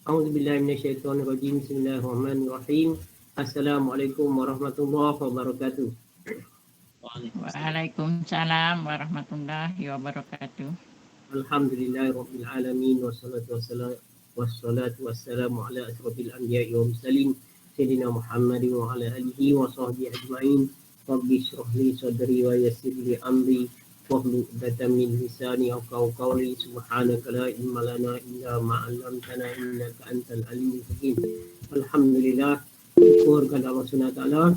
A'udzubillahi minasyaitonirrajim. Bismillahirrahmanirrahim. Assalamualaikum warahmatullahi wabarakatuh. Waalaikumsalam warahmatullahi wabarakatuh. Alhamdulillahirabbil alamin wassalatu wassalamu ala asyrafil anbiya'i wal mursalin sayyidina Muhammadin wa ala alihi wa sahbihi ajma'in. Rabbi shrah li sadri wa yassir li amri wahlul 'uqdatam min lisani yafqahu qawli. Subhanaka la ilma lana illa ma 'allamtana innaka antal alimul hakim. Alhamdulillah, syukur kepada Allah Subhanahu wa taala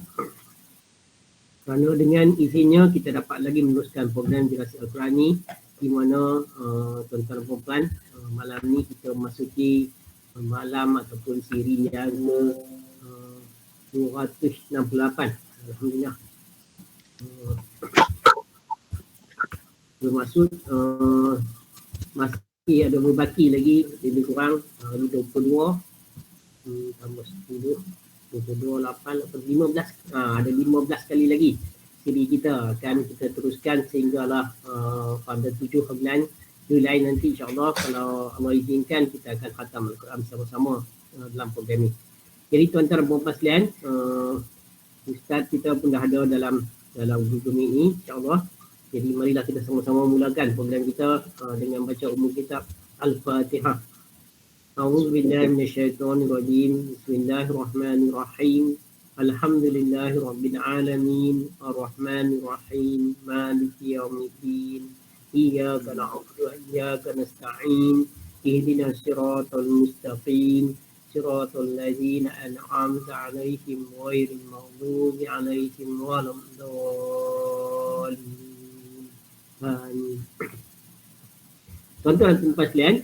kerana dengan izinnya kita dapat lagi meneruskan program Dirasi Al-Quran ni, di mana tuan-tuan dan puan-puan, malam ni kita memasuki malam ataupun siri yang 268. Alhamdulillah. Bermaksud masih ada berbaki lagi lebih kurang 22 tambah 10 22, 8, 15, ada 15 kali lagi siri kita akan kita teruskan sehinggalah pada 7 bulan Julai nanti, insyaAllah kalau Allah izinkan kita akan khatam Al-Quran bersama-sama dalam program ini. Jadi tuan-tuan dan puan-puan sekalian, Ustaz kita pun dah ada dalam Google Meet ini, insyaAllah. Jadi marilah kita sama-sama mulakan program kita dengan baca umum kitab Al-Fatihah. A'udzubillahi minasyaitonirrajim. Bismillahirrahmanirrahim. Alhamdulillahirabbil alamin. Arrahmanirrahim. Maliki yaumiddin. Iyyaka na'budu wa iyyaka nasta'in. Ihdinas siratal mustaqim. Siratal ladzina an'amta 'alaihim ghairil maghdubi 'alaihim waladdallin. Amin. Tuan-tuan dan puan sekalian,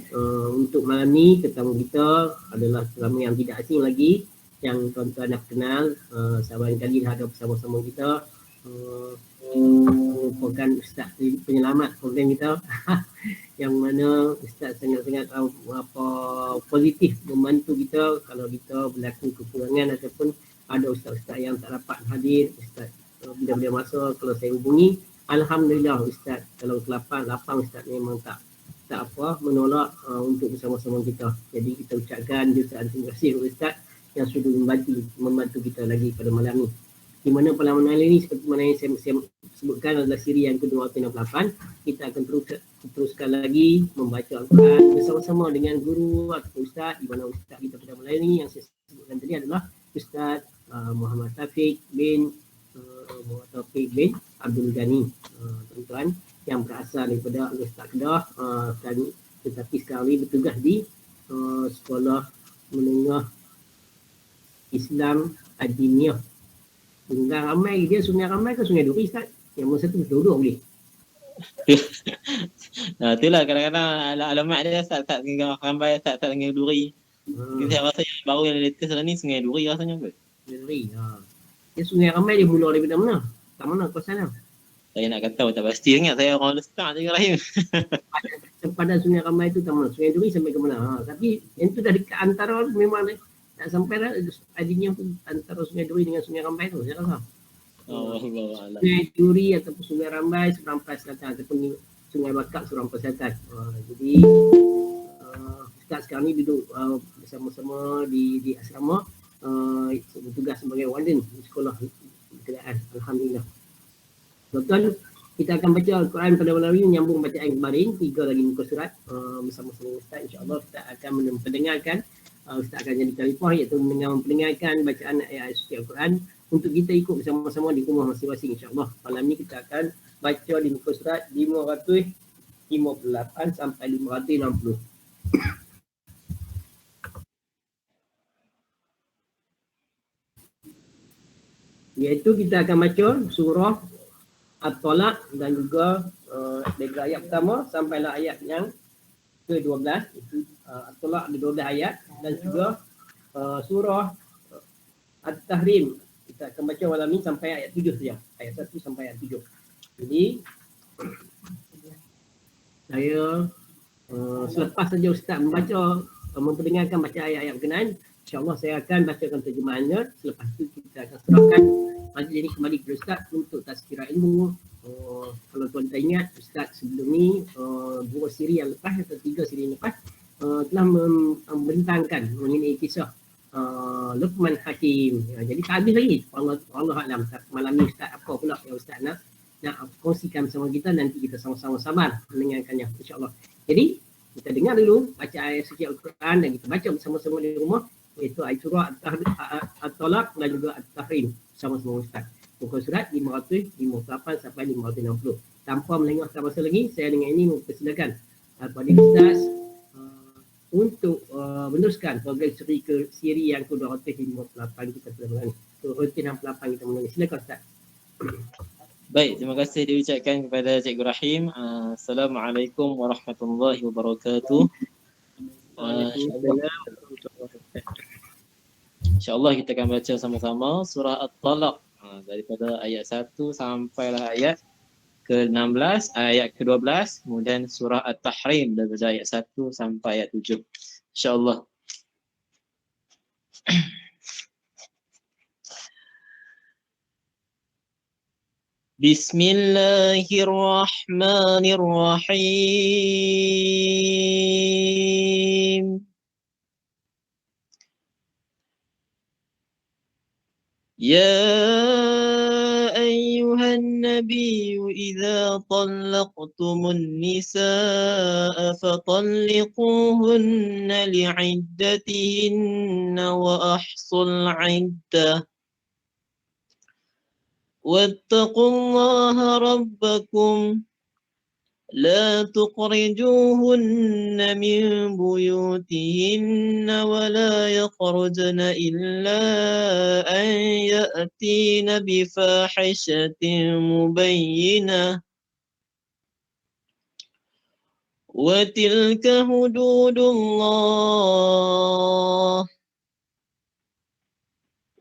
untuk malam ni tetamu kita adalah tetamu yang tidak asing lagi, yang tuan-tuan dah kenal, sahabat kali dah ada bersama-sama kita, merupakan Ustaz penyelamat program kita yang mana Ustaz sangat-sangat positif membantu kita kalau kita berlaku kekurangan ataupun ada Ustaz-Ustaz yang tak dapat hadir. Ustaz bila-bila masa kalau saya hubungi, Alhamdulillah Ustaz kalau lapang Ustaz memang tak menolak untuk bersama-sama kita. Jadi kita ucapkan jutaan terima kasih kepada Ustaz yang sudah membantu kita lagi pada malam ni. Di mana pada malam ini seperti mana yang saya sebutkan adalah siri yang ke-268. Kita akan teruskan lagi membaca Al-Quran bersama-sama dengan guru atau Ustaz, di mana Ustaz kita pada malam ini yang saya sebutkan tadi adalah Ustaz Muhammad Taufik bin Abdul Ghani, tuan-tuan, yang berasal daripada Universitas Kedah, tetapi sekarang ini bertugas di Sekolah Menengah Islam Adiniyah. Sungai Ramai, dia Sungai Ramai ke Sungai Duri, Ustaz? Yang mana satu dua-dua boleh? Itulah kadang-kadang alamat dia tak Sungai Ramai, tak Sungai Duri. Saya rasa yang baru yang latest lah ni Sungai Duri rasanya kot. Sungai Duri, Dia Sungai Ramai dia mula daripada mana? Tak mana kawasan dia? Saya nak kata tak pasti ingat, saya orang Lestar je Rahim. Sempadan Sungai Ramai tu tak mana? Sungai Duri sampai ke mana? Tapi yang tu dah dekat antara memang tak sampai dah adanya antara Sungai Duri dengan Sungai Ramai tu, saya rasa. Sungai Duri ataupun Sungai Ramai serampai selatan ataupun Sungai Bakak serampai selatan. Jadi Ustaz sekarang ni duduk bersama-sama di asrama, bertugas sebagai warden di sekolah kerajaan. Alhamdulillah. Tuan-tuan, kita akan baca Al-Quran pada malam ini menyambung bacaan kemarin, 3 lagi muka surat bersama-sama Ustaz. InsyaAllah Ustaz akan mendengarkan, Ustaz akan jadi khalifah iaitu mempendengarkan bacaan ayat suci Al-Quran untuk kita ikut bersama-sama di rumah masing-masing, insyaAllah. Malam ini kita akan baca di muka surat 558 sampai 560. Iaitu kita akan baca surah At-Talaq dan juga dari ayat pertama sampailah ayat yang ke-12, itu At-Talaq ada 12 ayat, dan juga surah At-Tahrim. Kita akan baca malam ni sampai ayat 7 saja. Ayat 1 sampai ayat 7. Jadi saya selepas saja Ustaz membaca, memperdengarkan baca ayat-ayat berkenaan, insyaAllah saya akan bacakan terjemahannya. Selepas itu kita akan serahkan majlis ini kembali kepada Ustaz untuk tazkirah ilmu. Kalau tuan tak ingat, Ustaz sebelum ni 2 siri yang lepas atau 3 siri yang lepas telah membentangkan mengenai kisah Luqman Hakim. Jadi tak habis lagi. Allah Alam. Malam ni Ustaz apa pula yang Ustaz nak kongsikan bersama kita, nanti kita sama-sama sabar mendengarkannya, insyaAllah. Jadi kita dengar dulu baca ayat suci Al-Quran dan kita baca bersama-sama di rumah, iaitu ayat surah At-Talaq dan juga At-Tahrim sama-sama Ustaz. Muka surat 558 sampai 560. Tanpa melengahkan masa lagi, saya dengan ini mempersilakan kepada Ustaz untuk meneruskan program siri yang ke-258 kita pada malam ini. Ke-258 kita malam ini. Silakan Ustaz. Baik, terima kasih diucapkan kepada Cikgu Rahim. Assalamualaikum warahmatullahi wabarakatuh. InsyaAllah kita akan baca sama-sama surah At-Talaq daripada ayat 1 sampailah ayat ke-16, ayat ke-12, kemudian surah At-Tahrim daripada ayat 1 sampai ayat 7. InsyaAllah. Bismillahirrahmanirrahim. يا أيها النبي إذا طلقتم النساء فطلقوهن لعدتهن وأحصوا العدة واتقوا الله ربكم لا تخرجوهن من بيوتهن ولا يخرجن إلا أن يأتين بفاحشة مبينة وتلك حدود الله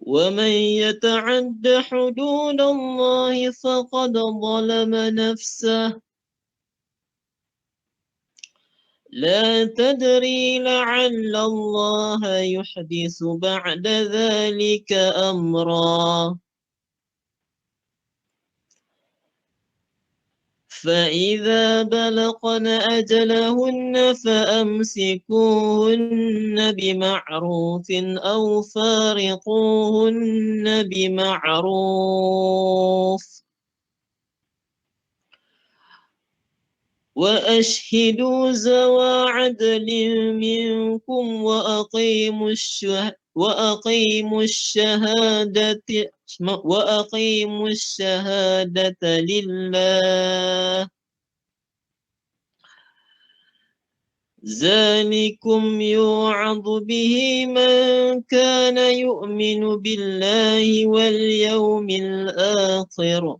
ومن يتعد حدود الله فقد ظلم نفسه لا تدري لعل الله يحدث بعد ذلك أمرا فإذا بلغن أجلهن فأمسكوهن بمعروف أو فارقوهن بمعروف وأشهدوا ذوى عدل منكم وأقيموا الشهادة لله ذلكم يوعظ به من كان يؤمن بالله واليوم الآخر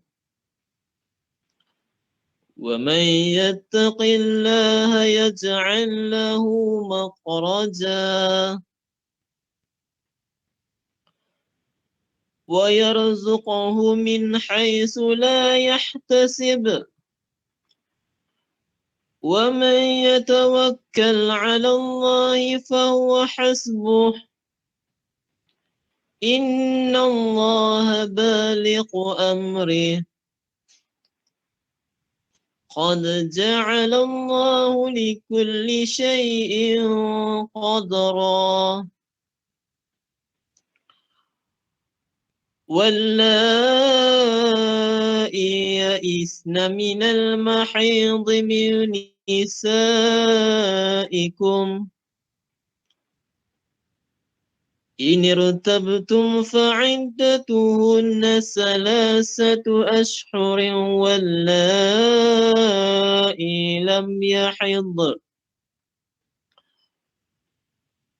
ومن يتق الله يجعل له مخرجا ويرزقه من حيث لا يحتسب ومن يتوكل على الله فهو حسبه إن الله بالغ أمره قد جعل الله لكل شيء قدرا واللائي يئسن من المحيض من نسائكم إن ارتبتم فعدتهن 3 أشهر واللائي لم يحض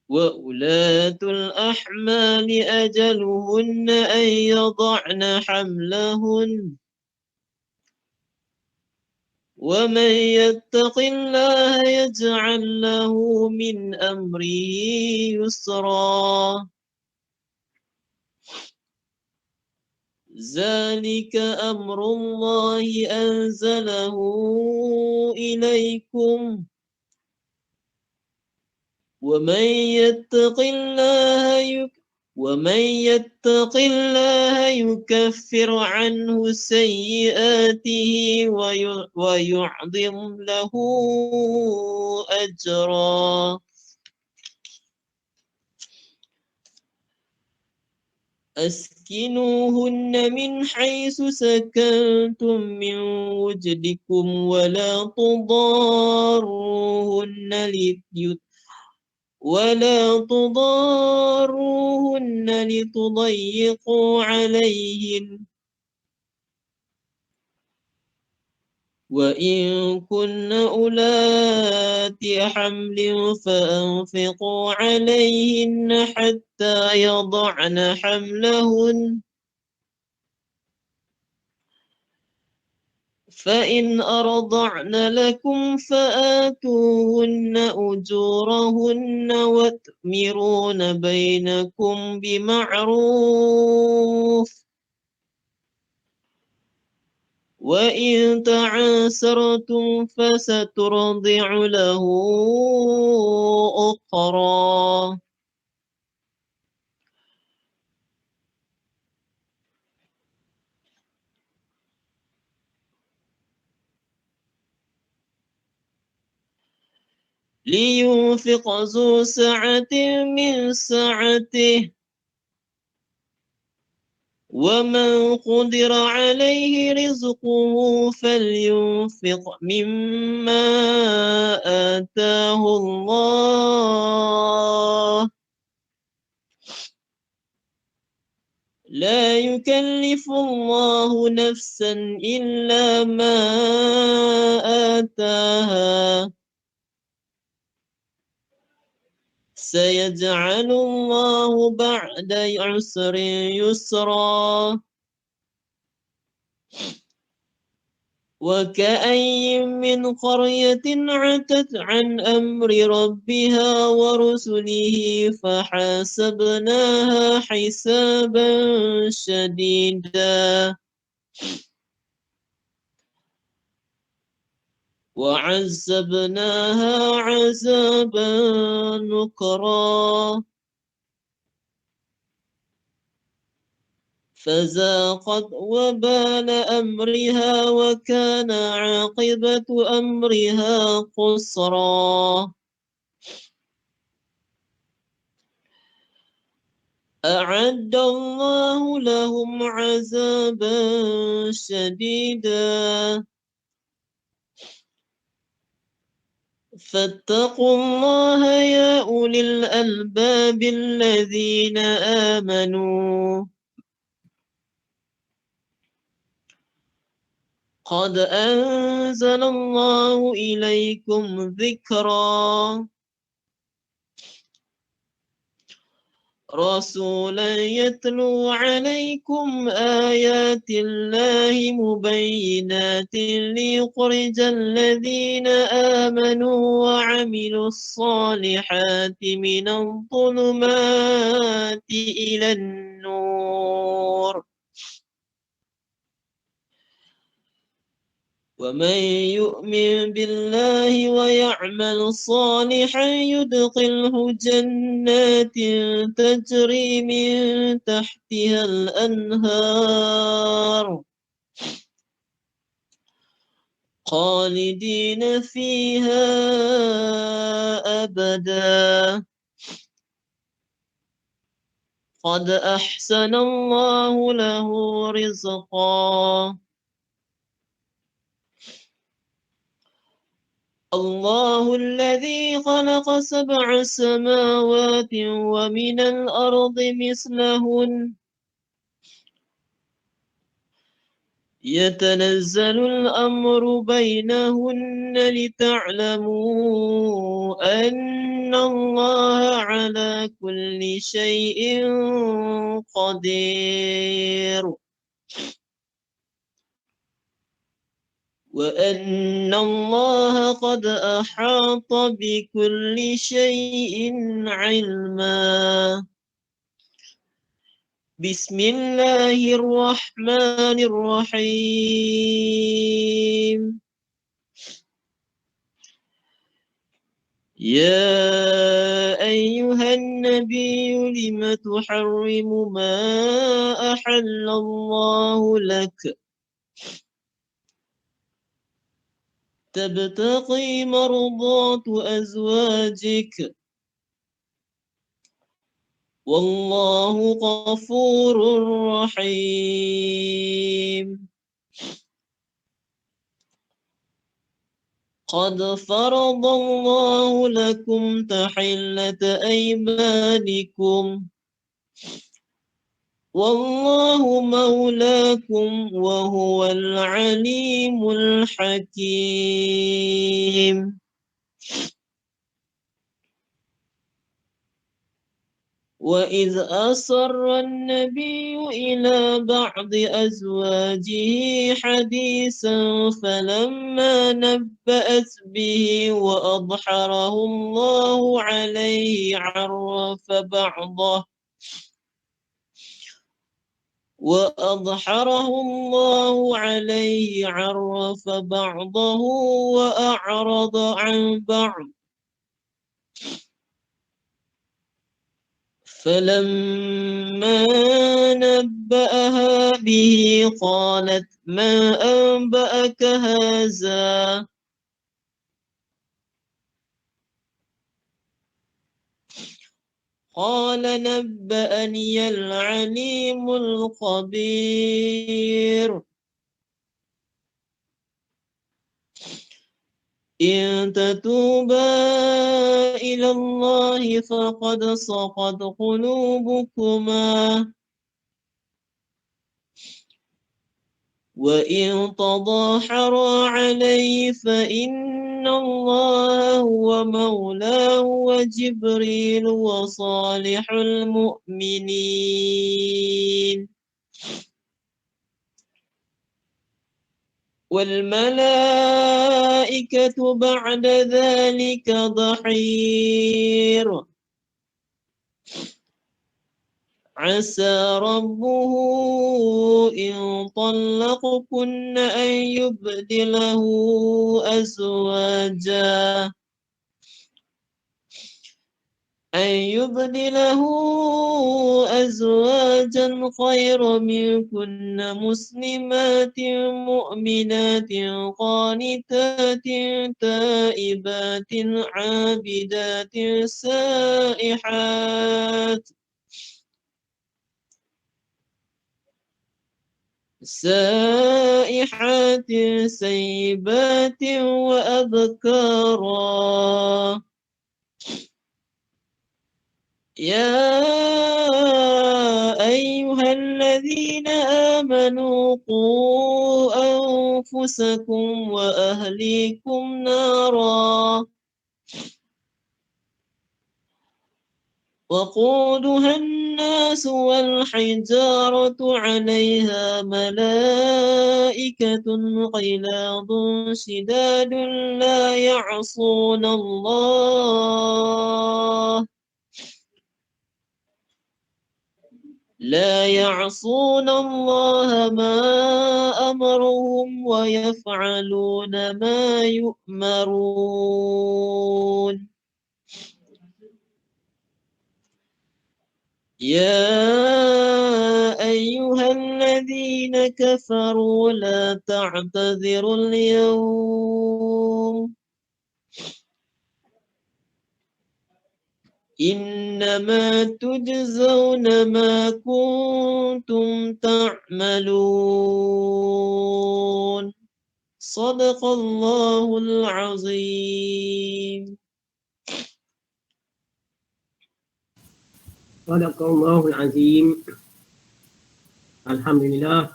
وأولاة الأحمال أجلهن أن يضعن حملهن ومن يتق الله يجعل له من أمره يسرا ذلك أمر الله أنزله إليكم ومن يتق الله يكفر عنه سيئاته ويعظم له أجرا أسكنوهن من حيث سكنتم من وجدكم ولا تضاروهن لتضيقوا عليهن وإن كن أولات حمل فأنفقوا عليهن حتى يضعن حملهن فإن أرضعن لكم فآتوهن أجورهن وأتمرون بينكم بمعروف وإن تعاسرتم فسترضع له أخرى لينفق ذو سعة من سعته ومن قدر عليه رزقه فلينفق مما آتاه الله لا يكلف الله نفسا إلا ما آتاها سيجعل الله بعد عسر يسرا وكأي من قرية عتت عن أمر ربها ورسله فحاسبناها حسابا شديدا وعذبناها عذابا نكرا فذاقت وبال أمرها وكان عاقبة أمرها خسرا أعد الله لهم عذابا شديدا فاتقوا الله يا أولي الألباب الذين آمنوا قد أنزل الله إليكم ذكرا رسولا يتلو عليكم آيات الله مبينات ليخرج الذين آمنوا وعملوا الصالحات من الظلمات إلى النور ومن يؤمن بالله ويعمل صالحا يدخله جنات تجري من تحتها الأنهار خالدين فيها أبدا قد أحسن الله له رزقا الله الذي خلق 7 سماوات ومن الأرض مثلهن يتنزل الأمر بينهن لتعلموا أن الله على كل شيء قدير وأن الله قد أحاط بكل شيء علما. بسم الله الرحمن الرحيم. يا أيها النبي لم تحرم ما أحل الله لك تبتغي مرضات أزواجك والله غفور رحيم. قد فرض الله لكم تحلة أيمانكم والله مولاكم وهو العليم الحكيم. وإذ أسر النبي إلى بعض أزواجه حديثا فلما نبأت به وأظهره الله عليه عرف بعضه وأعرض عن بعض. فلما نبأها به قالت ما أنبأك هذا قال نبأني العليم الخبير. إن تتوبا إلى الله فقد صغت قلوبكما وإن تظاهرا عليه فإن الله هو مولاه وجبريل وصالح المؤمنين والملائكة بعد ذلك ظهير. عسى ربه إن طلقكن أن يبدله أزواجا خيرا منكن مسلمات مؤمنات قانتات تائبات عابدات سائحات سيبات وأبكارا. يا أيها الذين آمنوا قوا أنفسكم وأهليكم نارا وقودها الناس والحجارة عليها ملائكة غلاظ شداد لا يعصون الله ما أمرهم ويفعلون ما يؤمرون. يا أيها الذين كفروا لا تعتذروا اليوم إنما تجزون ما كنتم تعملون. صدق الله العظيم. Sadaqallahul Azim. Alhamdulillah,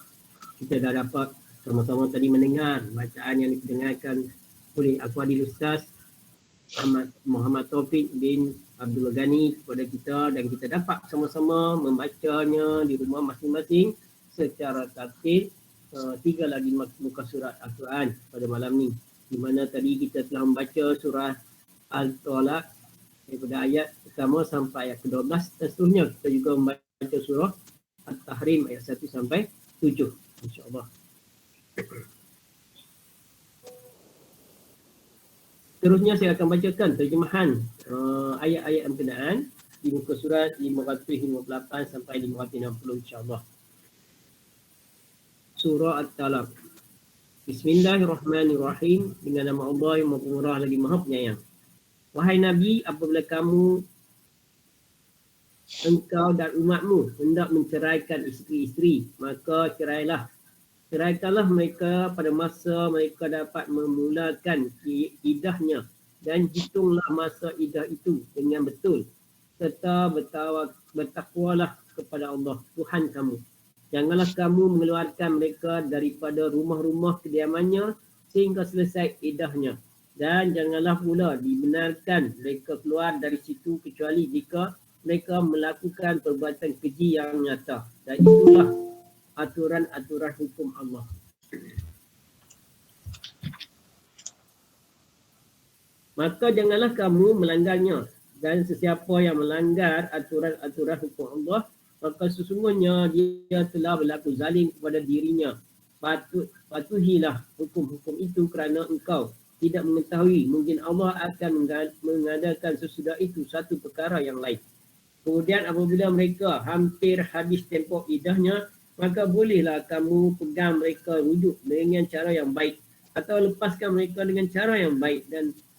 kita dah dapat sama-sama tadi mendengar bacaan yang didengarkan oleh Al-Fadhil Ustaz Muhammad Taufik bin Abdul Ghani kepada kita, dan kita dapat sama-sama membacanya di rumah masing-masing secara tertib tiga lagi muka surat Al-Quran pada malam ni, di mana tadi kita telah membaca surah Al-Talaq daripada ayat pertama sampai ayat ke-12 dan seterusnya kita juga membaca surah Al-Tahrim ayat 1 sampai 7 insya-Allah. Seterusnya saya akan bacakan terjemahan ayat-ayat berkenaan di muka surat 558 sampai 560 insya-Allah. Surah At-Talaq. Bismillahirrahmanirrahim. Dengan nama Allah yang Maha Pemurah lagi Maha Penyayang. Wahai Nabi, apabila engkau dan umatmu hendak menceraikan isteri-isteri, maka cerailah. Ceraikanlah mereka pada masa mereka dapat memulakan iddahnya dan hitunglah masa iddah itu dengan betul. Serta bertakwalah kepada Allah, Tuhan kamu. Janganlah kamu mengeluarkan mereka daripada rumah-rumah kediamannya sehingga selesai iddahnya. Dan janganlah pula dibenarkan mereka keluar dari situ kecuali jika mereka melakukan perbuatan keji yang nyata. Dan itulah aturan-aturan hukum Allah. Maka janganlah kamu melanggarnya. Dan sesiapa yang melanggar aturan-aturan hukum Allah, maka sesungguhnya dia telah berlaku zalim kepada dirinya. Patuhilah hukum-hukum itu kerana engkau tidak mengetahui mungkin Allah akan mengadakan sesudah itu satu perkara yang lain. Kemudian apabila mereka hampir habis tempoh iddahnya, maka bolehlah kamu pegang mereka rujuk dengan cara yang baik atau lepaskan mereka dengan cara yang baik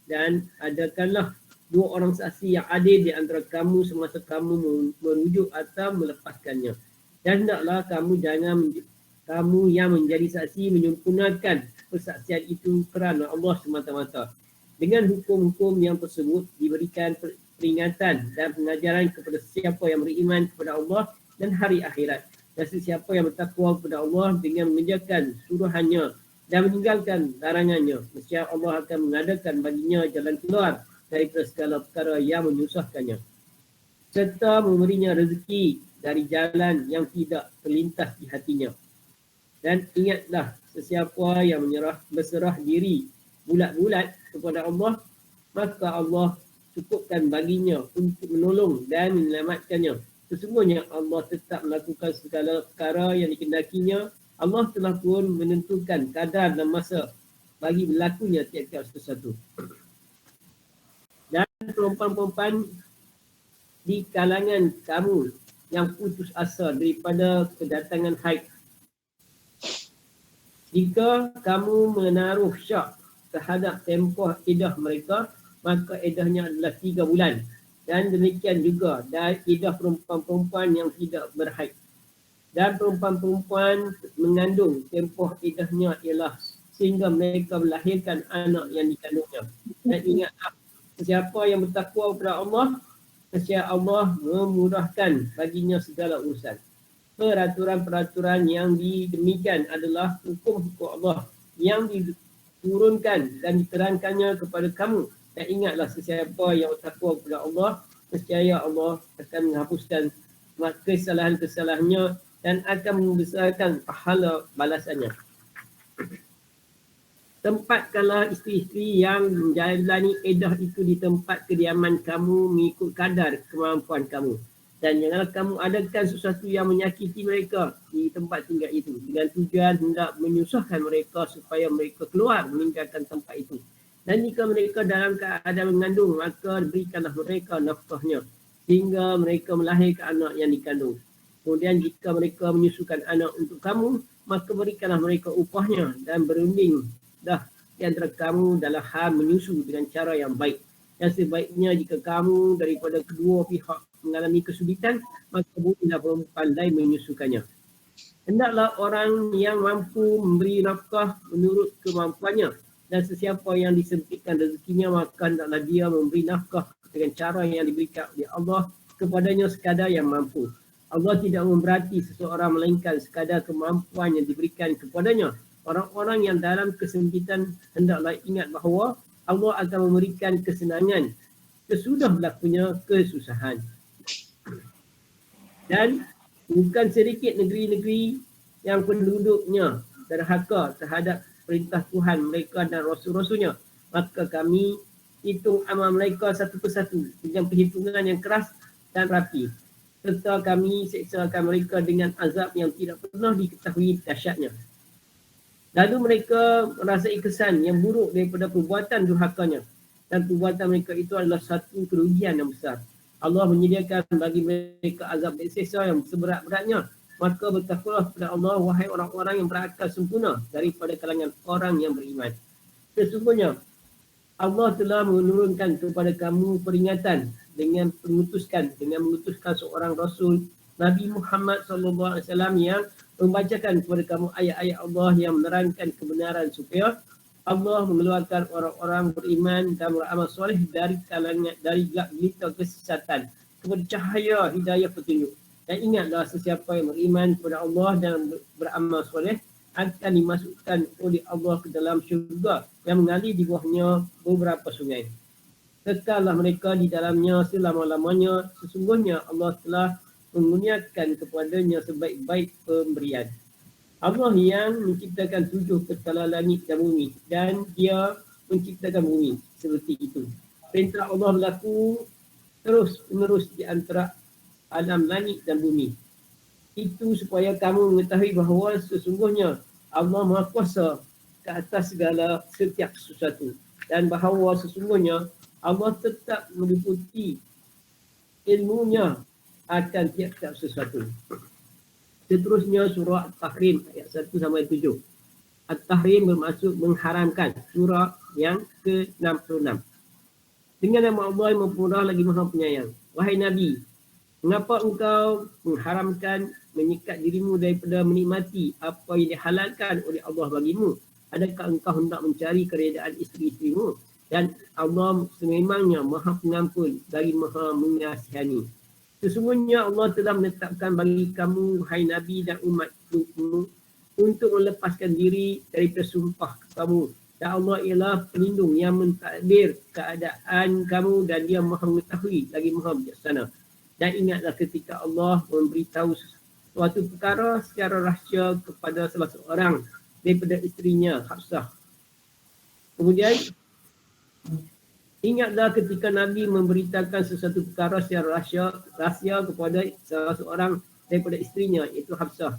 dan adakanlah dua orang saksi yang adil di antara kamu semasa kamu merujuk atau melepaskannya. Dan hendaklah kamu yang menjadi saksi menyempurnakan persaksian itu kerana Allah semata-mata. Dengan hukum-hukum yang tersebut diberikan peringatan dan pengajaran kepada siapa yang beriman kepada Allah dan hari akhirat. Dan sesiapa yang bertakwa kepada Allah dengan mengerjakan suruhannya dan meninggalkan larangannya, nescaya Allah akan mengadakan baginya jalan keluar daripada segala perkara yang menyusahkannya, serta memberinya rezeki dari jalan yang tidak terlintas di hatinya. Dan ingatlah, sesiapa yang berserah diri bulat-bulat kepada Allah, maka Allah cukupkan baginya untuk menolong dan menyelamatkannya. Sesungguhnya Allah tetap melakukan segala perkara yang dikehendakinya. Allah telah pun menentukan kadar dan masa bagi berlakunya tiap-tiap sesuatu. Dan perempuan-perempuan di kalangan kamu yang putus asa daripada kedatangan haid, jika kamu menaruh syak terhadap tempoh iddah mereka, maka iddahnya adalah 3 bulan. Dan demikian juga dari iddah perempuan-perempuan yang tidak berhaid. Dan perempuan-perempuan mengandung, tempoh iddahnya ialah sehingga mereka melahirkan anak yang dikandungnya. Dan ingatlah, sesiapa yang bertakwa kepada Allah, nescaya Allah memudahkan baginya segala urusan. Peraturan-peraturan yang demikian adalah hukum-hukum Allah yang diturunkan dan diterangkannya kepada kamu. Dan ingatlah, sesiapa yang bertakwa kepada Allah, nescaya Allah akan menghapuskan kesalahan-kesalahannya dan akan membesarkan pahala balasannya. Tempatkanlah isteri-isteri yang menjalani iddah itu di tempat kediaman kamu mengikut kadar kemampuan kamu. Dan janganlah kamu adakan sesuatu yang menyakiti mereka di tempat tinggal itu dengan tujuan hendak menyusahkan mereka supaya mereka keluar meninggalkan tempat itu. Dan jika mereka dalam keadaan mengandung, maka berikanlah mereka nafkahnya sehingga mereka melahirkan anak yang dikandung. Kemudian jika mereka menyusukan anak untuk kamu, maka berikanlah mereka upahnya dan berunding dah di antara kamu dalam hal menyusu dengan cara yang baik. Dan sebaiknya jika kamu daripada kedua pihak mengalami kesulitan, maka bolehlah perempuan lain menyusukannya. Hendaklah orang yang mampu memberi nafkah menurut kemampuannya, dan sesiapa yang disempitkan rezekinya, maka hendaklah dia memberi nafkah dengan cara yang diberikan oleh Allah kepadanya sekadar yang mampu. Allah tidak memberati seseorang melainkan sekadar kemampuan yang diberikan kepadanya. Orang-orang yang dalam kesempitan hendaklah ingat bahawa Allah akan memberikan kesenangan sesudah berlakunya kesusahan. Dan bukan sedikit negeri-negeri yang penduduknya derhaka terhadap perintah Tuhan mereka dan Rasul-Rasulnya, maka kami hitung amal mereka satu persatu dengan perhitungan yang keras dan rapi. Serta kami seksakan mereka dengan azab yang tidak pernah diketahui dahsyatnya. Lalu mereka merasai kesan yang buruk daripada perbuatan durhakanya. Dan perbuatan mereka itu adalah satu kerugian yang besar. Allah menyediakan bagi mereka azab seksa yang seberat-beratnya. Maka bertakwalah kepada Allah, wahai orang-orang yang berakal sempurna daripada kalangan orang yang beriman. Sesungguhnya Allah telah menurunkan kepada kamu peringatan dengan mengutuskan seorang Rasul Nabi Muhammad SAW yang membacakan kepada kamu ayat-ayat Allah yang menerangkan kebenaran supaya Allah mengeluarkan orang-orang beriman dan beramal soleh dari kalangan dari gelita kesesatan kepada cahaya hidayah petunjuk. Dan ingatlah sesiapa yang beriman kepada Allah dan beramal soleh akan dimasukkan oleh Allah ke dalam syurga yang mengalir di bawahnya beberapa sungai. Kekallah mereka di dalamnya selama-lamanya. Sesungguhnya Allah telah mengurniakan kepadanya sebaik-baik pemberian. Allah yang menciptakan 7 petala langit dan bumi dan dia menciptakan bumi seperti itu. Perintah Allah berlaku terus-menerus di antara alam langit dan bumi. Itu supaya kamu mengetahui bahawa sesungguhnya Allah Maha Kuasa ke atas segala setiap sesuatu dan bahawa sesungguhnya Allah tetap meliputi ilmunya akan tiap-tiap sesuatu. Seterusnya surah At-Tahrim ayat 1 sampai 7. At-Tahrim bermaksud mengharamkan, surah yang ke-66. Dengan nama Allah yang Maha lagi Maha Penyayang. Wahai Nabi, mengapa engkau mengharamkan menyikat dirimu daripada menikmati apa yang dihalalkan oleh Allah bagimu? Adakah engkau hendak mencari keredaan isteri-isterimu? Dan Allah sememangnya Maha Pengampun lagi Maha Mengasihani. Sesungguhnya Allah telah menetapkan bagi kamu, hai Nabi dan umatmu, untuk melepaskan diri daripada sumpah kamu. Dan Allah ialah pelindung yang mentadbir keadaan kamu dan dia Maha mengetahui lagi Maha bijaksana. Dan ingatlah ketika Allah memberitahu suatu perkara secara rahsia kepada salah seorang daripada isterinya, Hafsah. Kemudian ingatlah ketika Nabi memberitakan sesuatu perkara secara rahsia kepada salah seorang daripada isterinya, iaitu Hafsah.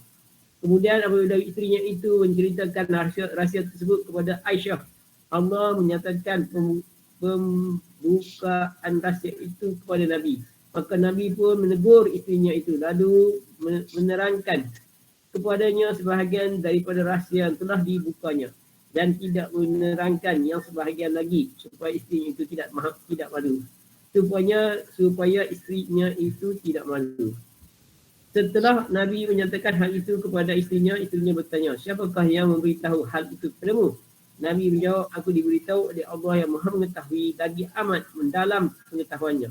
Kemudian apabila isterinya itu menceritakan rahsia tersebut kepada Aisyah, Allah menyatakan pembukaan rahsia itu kepada Nabi. Maka Nabi pun menegur isterinya itu lalu menerangkan kepadanya sebahagian daripada rahsia yang telah dibukanya dan tidak menerangkan yang sebahagian lagi supaya isterinya itu tidak malu. Supaya isterinya itu tidak malu. Setelah Nabi menyatakan hal itu kepada isterinya bertanya, siapakah yang memberitahu hal itu kepadamu? Nabi menjawab, aku diberitahu oleh Allah yang Maha mengetahui lagi amat mendalam pengetahuannya.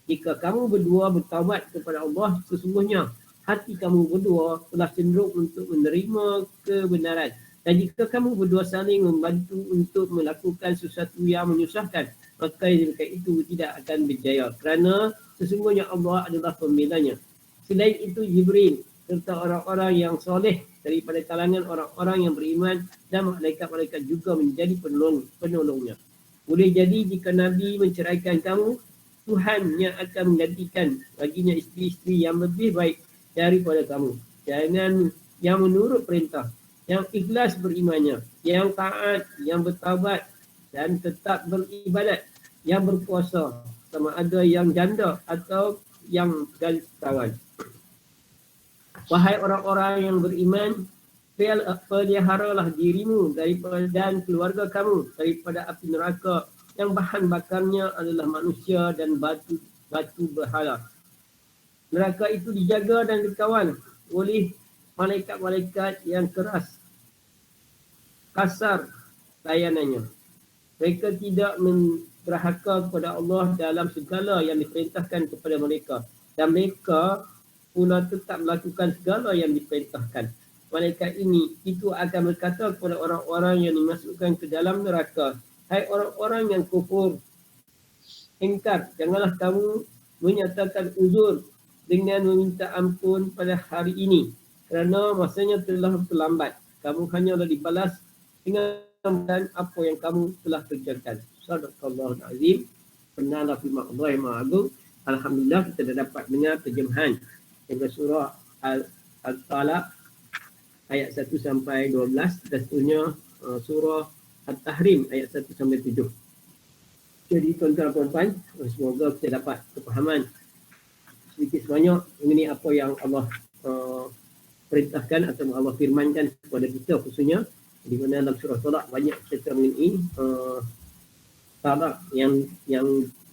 Jika kamu berdua bertaubat kepada Allah, sesungguhnya hati kamu berdua telah cenderung untuk menerima kebenaran. Dan jika kamu berdua saling membantu untuk melakukan sesuatu yang menyusahkan, maka yang itu tidak akan berjaya. Kerana sesungguhnya Allah adalah pembelanya. Selain itu Jibril serta orang-orang yang soleh daripada kalangan orang-orang yang beriman dan malaikat-malaikat juga menjadi penolongnya. Boleh jadi jika Nabi menceraikan kamu, Tuhan yang akan menggantikan baginya isteri-isteri yang lebih baik daripada kamu. Jangan yang menurut perintah, yang ikhlas berimannya, yang taat, yang bertaubat dan tetap beribadat, yang berpuasa, sama ada yang janda atau yang galis kawan. Wahai orang-orang yang beriman, peliharalah dirimu daripada dan keluarga kamu daripada api neraka yang bahan bakarnya adalah manusia dan batu berhala. Neraka itu dijaga dan dikawal oleh malaikat-malaikat yang kasar layanannya. Mereka tidak menderhaka kepada Allah dalam segala yang diperintahkan kepada mereka. Dan mereka pula tetap melakukan segala yang diperintahkan. Malaikat itu akan berkata kepada orang-orang yang dimasukkan ke dalam neraka, hai orang-orang yang kufur, ingkar, janganlah kamu menyatakan uzur dengan meminta ampun pada hari ini kerana masanya telah terlambat. kamu hanyalah dibalas dengan apa yang kamu telah kerjakan. Sadaqallahul azim. Benarlah firman Allah yang Maha Agung. Alhamdulillah kita dah dapat dengar terjemahan daripada surah Al-Talaq ayat 1 sampai 12 dan seterusnya surah At-Tahrim ayat 1 sampai 7. Jadi tuan-tuan dan puan-puan, semoga kita dapat kepahaman sedikit sebanyak mengenai apa yang Allah perintahkan atau Allah firmankan kepada kita khususnya di mana dalam surah Talaq banyak cerita mengenai talak yang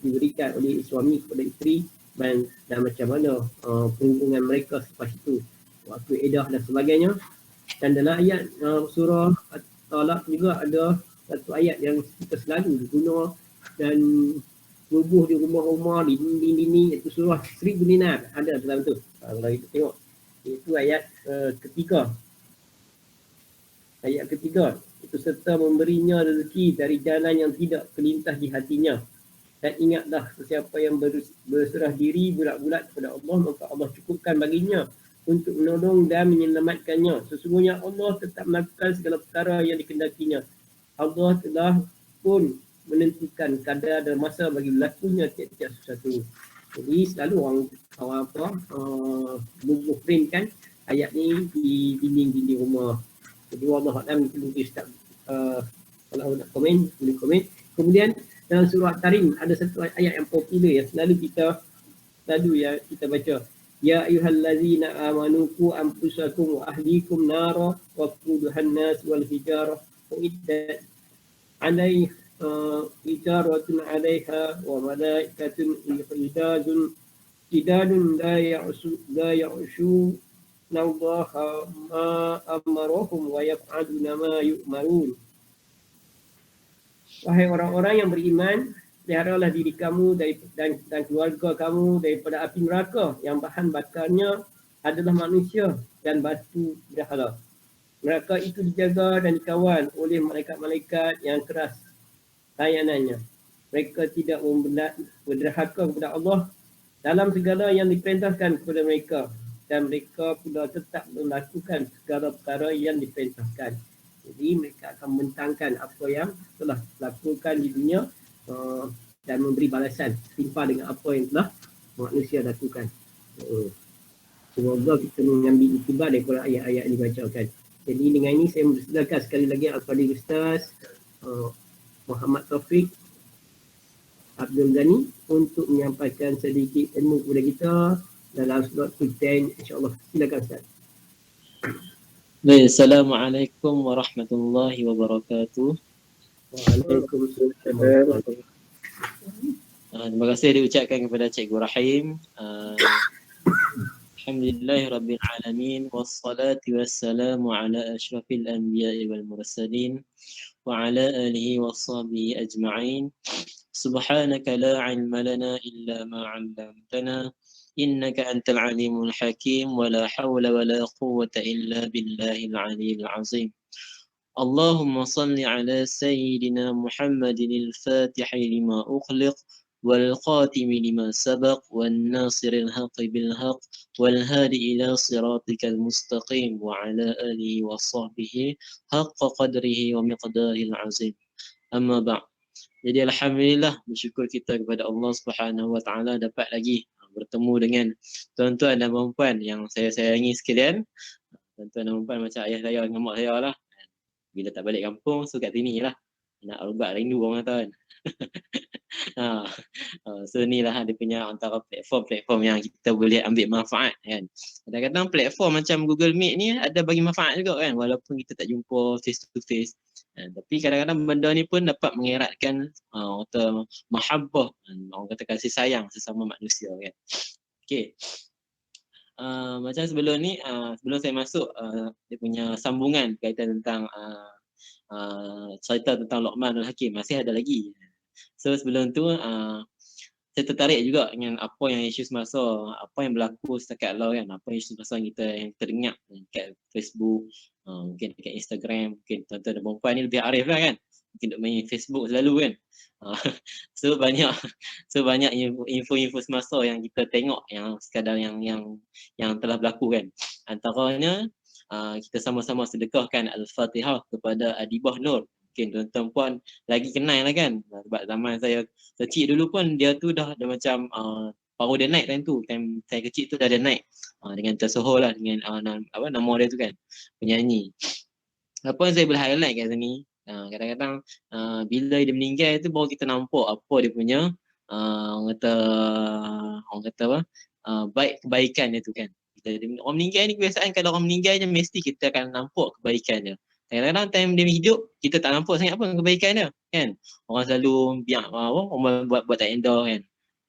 diberikan oleh suami kepada isteri dan macam mana perhubungan mereka selepas itu, waktu iddah dan sebagainya. Dan dalam ayat surah Talaq juga ada satu ayat yang kita selalu guna dan rubuh di rumah-rumah, di dinding-dinding, iaitu surah 1000 dinar ada dalam tu. Kalau kita tengok, itu ayat ketiga. Ayat ketiga, itu serta memberinya rezeki dari jalan yang tidak kelintas di hatinya. Dan ingatlah sesiapa yang berserah diri bulat-bulat kepada Allah, maka Allah cukupkan baginya untuk menolong dan menyelamatkannya. Sesungguhnya Allah tetap melakukan segala perkara yang dikehendakinya. Allah telah pun menentukan kadar dan masa bagi berlakunya tiap-tiap sesuatu. Jadi selalu orang bubuh printkan ayat ni di dinding-dinding rumah. Jadi Allah Alam perlu Ustaz kalau nak komen, boleh komen. Kemudian dalam surah At-Tahrim ada satu ayat yang popular yang selalu kita baca. Ya ayyuhallazina amanu qu anfusakum wa ahlikum nara waquduhan nas wal hijarah uiddat 'alaiha ijaratun 'alaiha wa malaikatun idadun la ya'shu nallaha ma amarahum wa yaf'aluna ma yu'marun. Wahai orang-orang yang beriman, peliharalah diri kamu dan keluarga kamu daripada api neraka yang bahan bakarnya adalah manusia dan batu berhala. Neraka itu dijaga dan dikawal oleh malaikat-malaikat yang keras layanannya. Mereka tidak berderhaka kepada Allah dalam segala yang diperintahkan kepada mereka, dan mereka pula tetap melakukan segala perkara yang diperintahkan. Jadi mereka akan membentangkan apa yang telah dilakukan di dunia dan memberi balasan setimpal dengan apa yang telah manusia lakukan. Semoga kita mengambil iktibar daripada ayat-ayat yang dibacakan. Jadi dengan ini saya mempersilakan sekali lagi Al-Fadhil Ustaz Muhammad Taufik Abdul Ghani untuk menyampaikan sedikit ilmu kepada kita dalam surat Al-Qur'an, insya-Allah. Silakan Ustaz. Baik, Assalamualaikum warahmatullahi wabarakatuh. Waalaikumsalam. Terima kasih diucapkan kepada Cikgu Rahim. Alhamdulillahirabbil alamin wassalatu wassalamu ala asyrafil anbiya'i wal mursalin wa ala alihi washabihi ajma'in. Subhanaka la 'ilma lana illa ma 'allamtana innaka antal alimul hakim wa la hawla wa la quwwata illa billahil aliyyil azim. Allahumma salli ala sayyidina Muhammadin al-fatihi lima ukhliq wal khatimi lima sabaq wan nasiril haqqi bil haqq wal hadi ila siratikal mustaqim wa ala alihi wa sahbihi haqqa qadrihi wa miqdaril azim. Amma ba'd. Jadi alhamdulillah, bersyukur kita kepada Allah Subhanahu wa taala dapat lagi bertemu dengan tuan-tuan dan puan-puan yang saya sayangi sekalian. Tuan-tuan dan puan-puan macam ayah saya dengan mak saya lah. Bila tak balik kampung, so kat sini lah. Nak ubat rindu orang kata kan. So inilah dia punya antara platform-platform yang kita boleh ambil manfaat kan. Kadang-kadang platform macam Google Meet ni ada bagi manfaat juga kan, walaupun kita tak jumpa face to face. Tapi kadang-kadang benda ni pun dapat mengeratkan mahabbah, orang kata kasih sayang sesama manusia kan. Okey. Macam sebelum ni, sebelum saya masuk dia punya sambungan berkaitan tentang cerita tentang Luqmanul Hakim, masih ada lagi. So sebelum tu saya tertarik juga dengan apa yang isu semasa, apa yang berlaku setakat law kan, apa isu semasa yang kita dengar dekat Facebook, mungkin dekat Instagram, mungkin tuan-tuan dan puan-puan ni lebih arif lah kan, mungkin duk main Facebook selalu kan. So banyak info-info semasa yang kita tengok yang sekadar yang telah berlaku kan. Antaranya kita sama-sama sedekahkan Al-Fatihah kepada Adibah Nur. Mungkin tuan-tuan puan lagi kenal lah kan. Sebab zaman saya kecil dulu pun dia tu dah macam power dia naik time saya kecil tu dah ada naik dengan tersohor lah dengan nama dia tu kan, penyanyi. Apa yang saya boleh highlight kat sini, kadang-kadang bila dia meninggal tu baru kita nampak apa dia punya orang kata apa, baik kebaikan dia tu kan. Orang meninggal ni kebiasaan kalau orang meninggal je mesti kita akan nampak kebaikan dia. Kadang-kadang time dia hidup kita tak nampak sangat apa kebaikan dia kan. Orang selalu biar orang buat tak endah kan.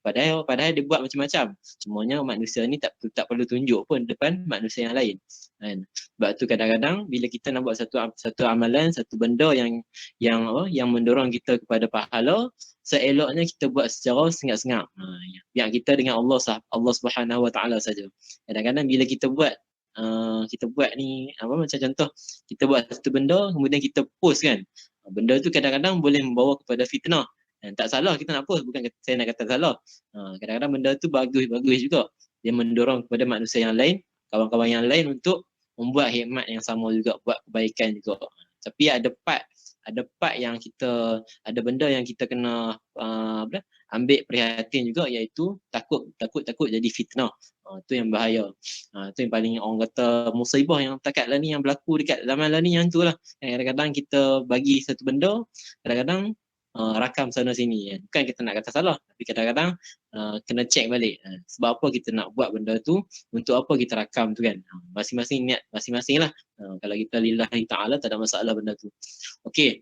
Padahal dia buat macam-macam. Cumanya manusia ni tak perlu tunjuk pun depan manusia yang lain. Kan? Sebab tu kadang-kadang bila kita nak buat satu amalan, satu benda yang mendorong kita kepada pahala, seeloknya kita buat secara sengak-sengak. Yang kita dengan Allah Subhanahu Wa Taala saja. Kadang-kadang bila kita buat ni macam contoh kita buat satu benda kemudian kita post kan. Benda tu kadang-kadang boleh membawa kepada fitnah. Tak salah kita nak post, bukan saya nak kata salah. Kadang-kadang benda tu bagus juga. Dia mendorong kepada manusia yang lain, kawan-kawan yang lain untuk membuat khidmat yang sama juga, buat kebaikan juga. Tapi ada part yang kita, ada benda yang kita kena ambil perhatian juga, iaitu takut jadi fitnah. Tu yang bahaya. Tu yang paling orang kata musibah yang takat lah ni yang berlaku dekat zaman lah ni, yang tu lah. Kadang-kadang kita bagi satu benda, kadang-kadang rakam sana sini kan. Bukan kita nak kata salah, tapi kadang-kadang kena check balik. Sebab apa kita nak buat benda tu, untuk apa kita rakam tu kan. Masing-masing niat masing-masing lah. Kalau kita lillahi ta'ala tak ada masalah benda tu. Okey.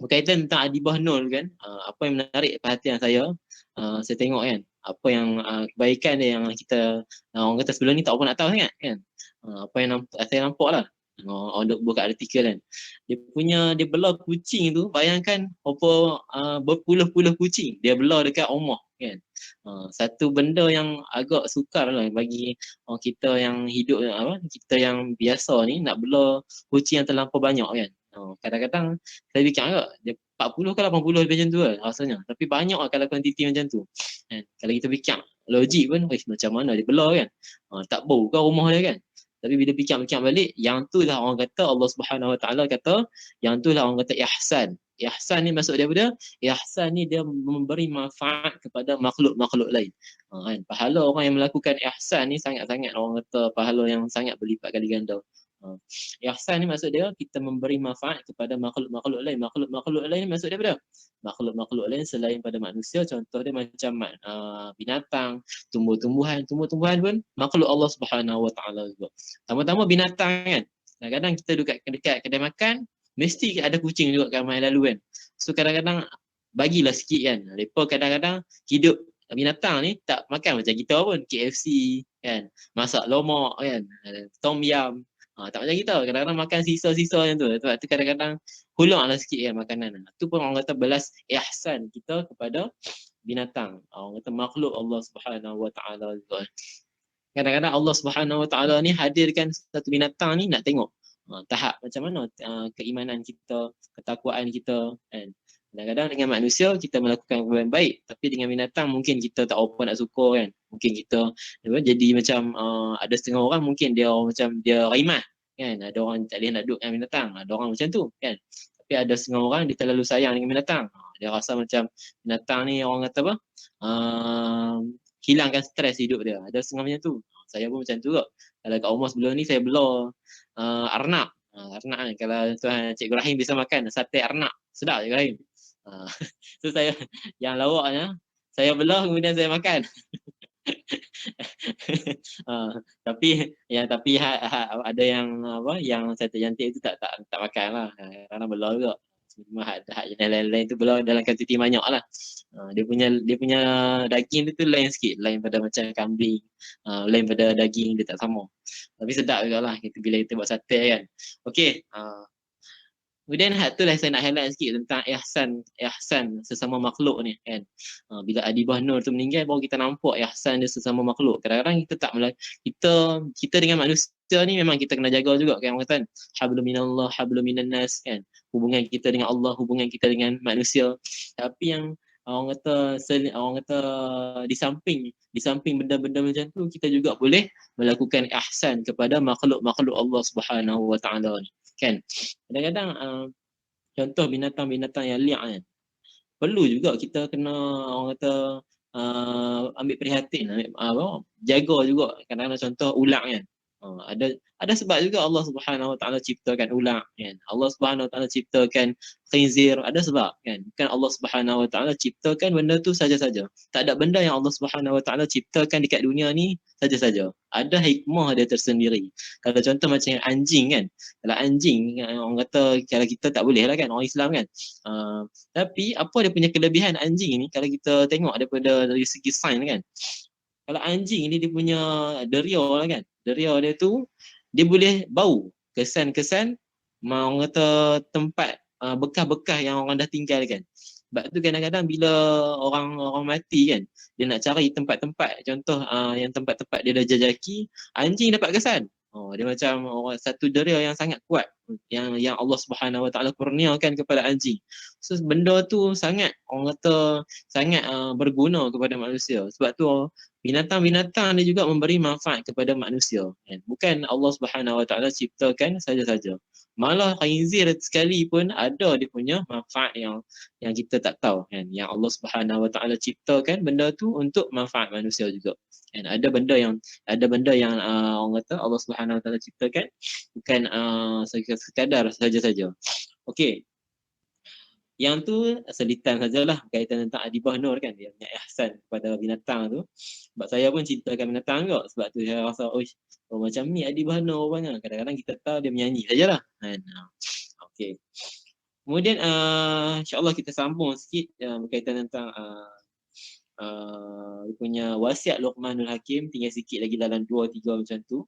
Berkaitan tentang Adibah Nur kan, apa yang menarik perhatian saya tengok kan, apa yang kebaikan dia yang kita orang kata sebelum ni tak apa nak tahu sangat kan. Apa yang saya nampak lah, orang buka artikel kan, dia belah kucing tu, bayangkan apa berpuluh-puluh kucing dia belah dekat rumah kan. Satu benda yang agak sukar lah bagi kita yang hidup kita yang biasa ni, nak belah kucing yang terlampau banyak kan. Kadang-kadang saya fikir agak dia 40 ke 80 macam tu lah rasanya, tapi banyak lah kalau kuantiti macam tu kan. Kalau kita fikir logik pun macam mana dia belah kan, tak bau ke rumah dia kan. Tapi bila fikir balik, yang tu lah orang kata Allah Subhanahu Wa Taala kata, yang tu lah orang kata ihsan. Ihsan ni maksud dia apa? Ihsan ni dia memberi manfaat kepada makhluk-makhluk lain. Kan? Pahala orang yang melakukan ihsan ni sangat-sangat orang kata pahala yang sangat berlipat kali ganda. Ihsan ni maksud dia kita memberi manfaat kepada makhluk-makhluk lain. Makhluk-makhluk lain ni maksud dia apa? Makhluk-makhluk lain selain pada manusia, contoh dia macam binatang, tumbuh-tumbuhan pun makhluk Allah Subhanahu Wa Taala juga. Tama-tama binatang kan. Kadang-kadang kita dekat kedai makan, mesti ada kucing juga kat ramai lalu kan. So kadang-kadang bagilah sikit kan. Mereka kadang-kadang hidup binatang ni tak makan macam kita pun, KFC kan, masak lomak kan, tom yum. Tak macam kita, kadang-kadang makan sisa-sisa macam tu. Sebab tu kadang-kadang hulanglah sikit kan makanan. Tu pun orang kata belas ihsan kita kepada binatang. Orang kata makhluk Allah Subhanahu Wa Taala juga. Kadang-kadang Allah Subhanahu Wa Taala ni hadirkan satu binatang ni nak tengok tahap macam mana keimanan kita, ketakwaan kita kan. Kadang-kadang dengan manusia kita melakukan yang baik, tapi dengan binatang mungkin kita tak apa nak suka kan. Mungkin kita jadi macam ada setengah orang mungkin dia macam dia raimah kan. Ada orang tak boleh nak duduk dengan binatang, ada orang macam tu kan. Tapi ada setengah orang dia terlalu sayang dengan binatang. Dia rasa macam binatang ni orang kata apa, hilangkan stres hidup dia. Ada setengah macam tu. Saya pun macam tu juga. Kalau kat rumah sebelum ni saya belah arnab. Arnab kan, kalau tuan Cikgu Rahim bisa makan sate arnab, sedap Cikgu Rahim. So saya yang lawaknya saya belah kemudian saya makan. Tapi ada yang yang sate jantik itu tak makan lah, karena belah juga. Cuma hak yang lain-lain tu belah dalam kuantiti banyak lah. Dia punya daging tu lain sikit, lain pada macam kambing, lain pada daging dia tak sama. Tapi sedap juga lah bila kita buat sate kan. Okey. Kemudian tu lah saya nak highlight sikit tentang ihsan sesama makhluk ni kan. Bila Adibah Nur tu meninggal baru kita nampak ihsan dia sesama makhluk. Kadang-kadang kita dengan manusia ni memang kita kena jaga juga kan, orang kata hablum minallah hablum minan nas kan. Hubungan kita dengan Allah, hubungan kita dengan manusia. Tapi yang orang kata di samping benda-benda macam tu, kita juga boleh melakukan ihsan kepada makhluk-makhluk Allah Subhanahu Wa Taala ni, kan. Kadang-kadang contoh binatang-binatang yang liar kan, perlu juga kita kena orang kata ambil prihatin, jaga juga. Kadang-kadang contoh ular kan, ada sebab juga Allah Subhanahu Wa Taala ciptakan ular kan. Allah Subhanahu Wa Taala ciptakan khinzir, ada sebab kan. Bukan Allah Subhanahu Wa Taala ciptakan benda tu saja-saja. Tak ada benda yang Allah Subhanahu Wa Taala ciptakan dekat dunia ni saja-saja. Ada hikmah dia tersendiri. Kalau contoh macam anjing kan. Kalau anjing orang kata kalau kita tak boleh lah kan, orang Islam kan. Tapi apa dia punya kelebihan anjing ni kalau kita tengok daripada dari segi sains kan. Kalau anjing ni dia punya deria lah kan. Deria dia tu dia boleh bau kesan-kesan orang kata tempat bekas-bekas yang orang dah tinggalkan. Sebab tu kadang-kadang bila orang mati kan, dia nak cari tempat-tempat, contoh yang tempat-tempat dia dah jajaki, anjing dapat kesan. Dia macam satu deria yang sangat kuat yang Allah Subhanahu Wa Taala kurniakan kepada anjing. So benda tu sangat orang kata sangat berguna kepada manusia. Sebab tu binatang-binatang dia juga memberi manfaat kepada manusia kan. Bukan Allah Subhanahu Wa Taala ciptakan saja-saja. Malah khinzir sekali pun ada dia punya manfaat yang kita tak tahu kan. Yang Allah Subhanahu Wa Taala ciptakan benda tu untuk manfaat manusia juga. Kan ada benda yang orang kata Allah Subhanahu Wa Taala ciptakan bukan sekadar saja-saja. Okey. Yang tu selitan sajalah berkaitan tentang Adibah Nur kan, dia punya ihsan kepada binatang tu. Sebab saya pun cintakan binatang juga. Sebab tu saya rasa macam ni Adibah Nur rupanya. Kadang-kadang kita tahu dia menyanyi sajalah kan. Okey. Kemudian insya-Allah kita sambung sikit berkaitan tentang dia punya wasiat Luqmanul Hakim, tinggal sikit lagi dalam 2-3 macam tu.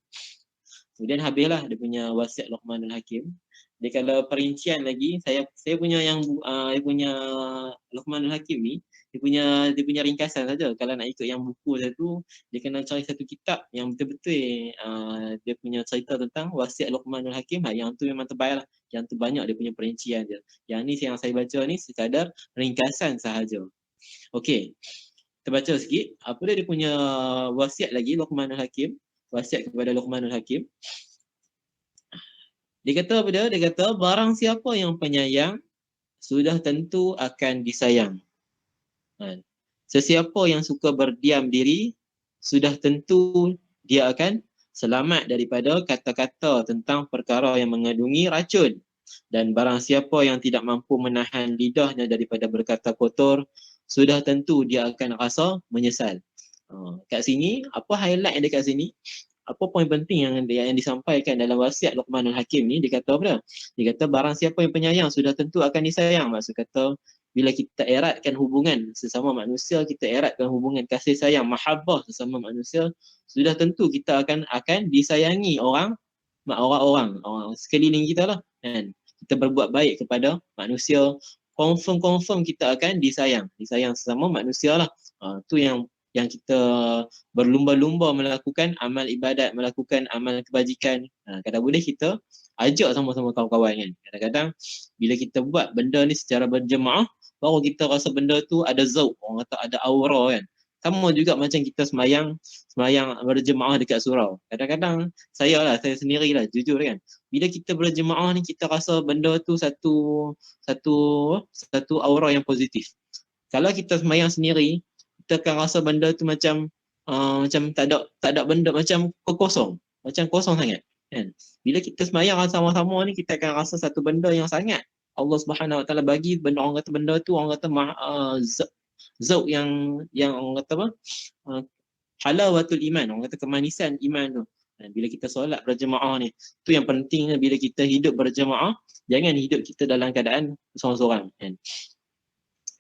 Kemudian habislah dia punya wasiat Luqmanul Hakim. Dia kalau perincian lagi, saya punya yang dia punya Luqmanul Hakim ni, dia punya ringkasan saja. Kalau nak ikut yang buku saya tu, dia kena cari satu kitab yang betul-betul dia punya cerita tentang wasiat Luqmanul Hakim. Yang tu memang tebal lah. Yang tu banyak dia punya perincian dia. Yang ni yang saya baca ni sekadar ringkasan sahaja. Okey. Kita baca sikit. Apa dia punya wasiat lagi Luqmanul Hakim? Wasiat kepada Luqmanul Hakim. Dia kata apa dia? Dia kata barang siapa yang penyayang sudah tentu akan disayang. Sesiapa yang suka berdiam diri sudah tentu dia akan selamat daripada kata-kata tentang perkara yang mengandungi racun. Dan barang siapa yang tidak mampu menahan lidahnya daripada berkata kotor, sudah tentu dia akan rasa menyesal. Kat sini, apa highlight dekat sini? Apa poin penting yang disampaikan dalam wasiat Luqmanul Hakim ni? Dia kata apa? Dia kata barang siapa yang penyayang sudah tentu akan disayang. Maksud kata bila kita eratkan hubungan sesama manusia, kita eratkan hubungan kasih sayang, mahabbah sesama manusia, sudah tentu kita akan disayangi orang sekeliling kita lah kan. Kita berbuat baik kepada manusia, confirm kita akan disayang sesama manusia lah. Tu yang kita berlumba-lumba melakukan amal ibadat, melakukan amal kebajikan. Kadang boleh kita ajak sama-sama kawan-kawan kan. Kadang-kadang bila kita buat benda ni secara berjemaah, baru kita rasa benda tu ada zauq, orang kata ada aura kan. Sama juga macam kita semayang berjemaah dekat surau. Kadang-kadang saya sendirilah jujur kan. Bila kita berjemaah ni kita rasa benda tu satu aura yang positif. Kalau kita semayang sendiri, kita akan rasa benda tu macam tak ada benda, macam kosong sangat kan. Bila kita semayang sama-sama ni, kita akan rasa satu benda yang sangat Allah Subhanahu Wa Taala bagi benda, orang kata benda tu orang kata zauq yang orang kata apa, halawatul iman, orang kata kemanisan iman tu. Bila kita solat berjemaah ni, tu yang pentingnya. Bila kita hidup berjemaah, jangan hidup kita dalam keadaan seorang-seorang kan.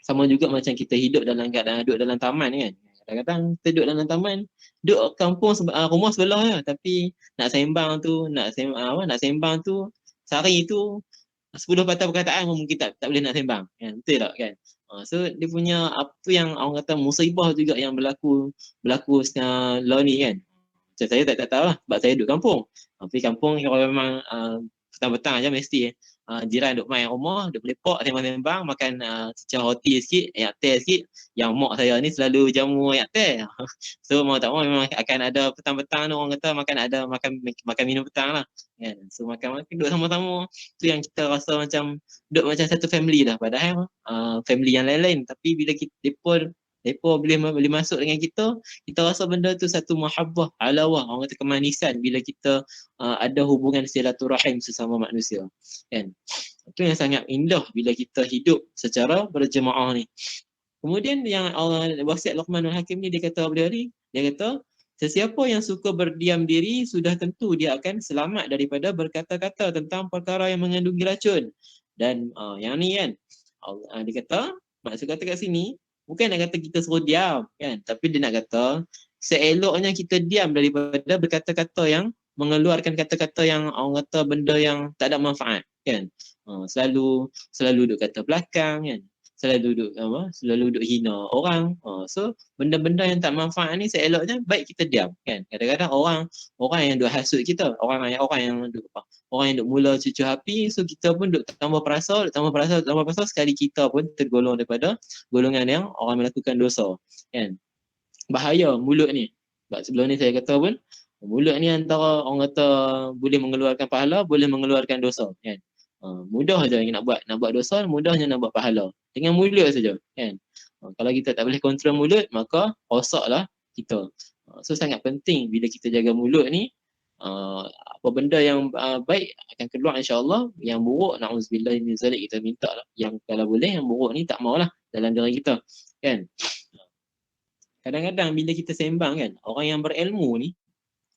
Sama juga macam kita hidup dalam keadaan duduk dalam taman kan. Kadang-kadang kita duduk dalam taman, duduk kampung rumah sebelah je, tapi nak sembang tu sehari tu 10 patah perkataan mungkin tak boleh nak sembang kan. Betul tak kan? So dia punya apa yang orang kata musibah juga yang berlaku lah ni kan. Macam saya tak tahu lah sebab saya duduk kampung. Tapi kampung kalau memang petang-petang aja mesti jiran duk main rumah, duk lepak sembang-sembang, makan cicah roti sikit, ayam teh sikit. Yang mak saya ni selalu jamu ayam teh. So mau tak mau memang akan ada petang-petang tu orang kata makan minum petang lah. Kan? So makan-makan duduk sama-sama. Tu yang kita rasa macam duduk macam satu family dah. Padahal family yang lain-lain. Tapi bila kita depa boleh masuk dengan kita rasa benda tu satu mahabbah, alawah, orang kata kemanisan bila kita ada hubungan silaturahim sesama manusia. Kan? Itu yang sangat indah bila kita hidup secara berjemaah ni. Kemudian yang wasiat Luqmanul Hakim ni dia kata apa dia? Dia kata sesiapa yang suka berdiam diri sudah tentu dia akan selamat daripada berkata-kata tentang perkara yang mengandungi racun. Dan yang ni kan dia kata maksud kata kat sini bukan nak kata kita suruh diam kan, tapi dia nak kata seeloknya kita diam daripada berkata-kata yang mengeluarkan kata-kata yang orang kata benda yang tak ada manfaat kan. Selalu duduk kata belakang kan. Selalu duduk hina orang. So benda-benda yang tak manfaat ni seeloknya baik kita diam kan. Kadang-kadang orang yang duk hasut kita, orang yang duk mula cucu api, so kita pun duk tambah perasa sekali kita pun tergolong daripada golongan yang orang melakukan dosa kan. Bahaya mulut ni. Sebab sebelum ni saya kata pun mulut ni antara orang kata boleh mengeluarkan pahala, boleh mengeluarkan dosa kan. Mudah je nak buat dosa, mudahnya nak buat pahala dengan mulut saja kan. Kalau kita tak boleh kontrol mulut, maka rosaklah kita. So sangat penting bila kita jaga mulut ni, apa benda yang baik akan keluar insya-Allah, yang buruk na'udzubillah min zalik kita minta lah. Yang kalau boleh yang buruk ni tak maulah dalam diri kita kan. Kadang-kadang bila kita sembang kan, orang yang berilmu ni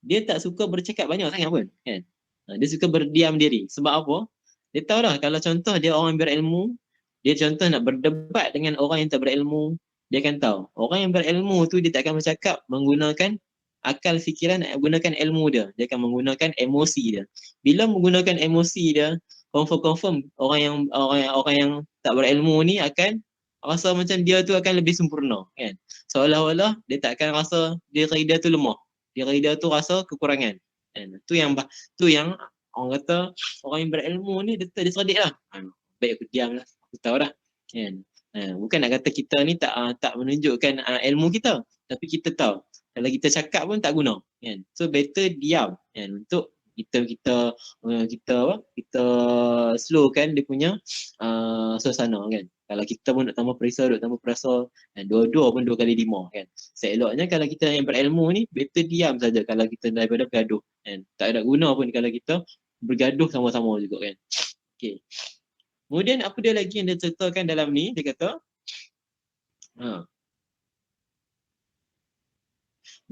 dia tak suka bercakap banyak sangat pun kan. Dia suka berdiam diri. Sebab apa? Dia tahu dah kalau contoh dia orang berilmu, dia contoh nak berdebat dengan orang yang tak berilmu, dia akan tahu. Orang yang berilmu tu dia tak akan bercakap menggunakan akal fikiran, menggunakan ilmu dia. Dia akan menggunakan emosi dia. Bila menggunakan emosi dia, confirm orang yang tak berilmu ni akan rasa macam dia tu akan lebih sempurna kan. Seolah-olah dia tak akan rasa diri dia tu lemah. Diri dia tu rasa kekurangan. Kan? Tu yang orang kata orang yang berilmu ni dia cerdik lah. Baik aku diam lah. Aku tahu dah. Kan? Bukan nak kata kita ni tak menunjukkan ilmu kita. Tapi kita tahu. Kalau kita cakap pun tak guna. Kan? So better diam. Kan? Untuk kita slowkan dia punya suasana kan. Kalau kita pun nak tambah perisa, dua-dua pun 2 kali 5 kan. Seeloknya kalau kita yang berilmu ni better diam saja kalau kita daripada bergaduh kan. Tak ada guna pun kalau kita bergaduh sama-sama juga kan. Okey. Kemudian apa dia lagi yang dia ceritakan dalam ni, dia kata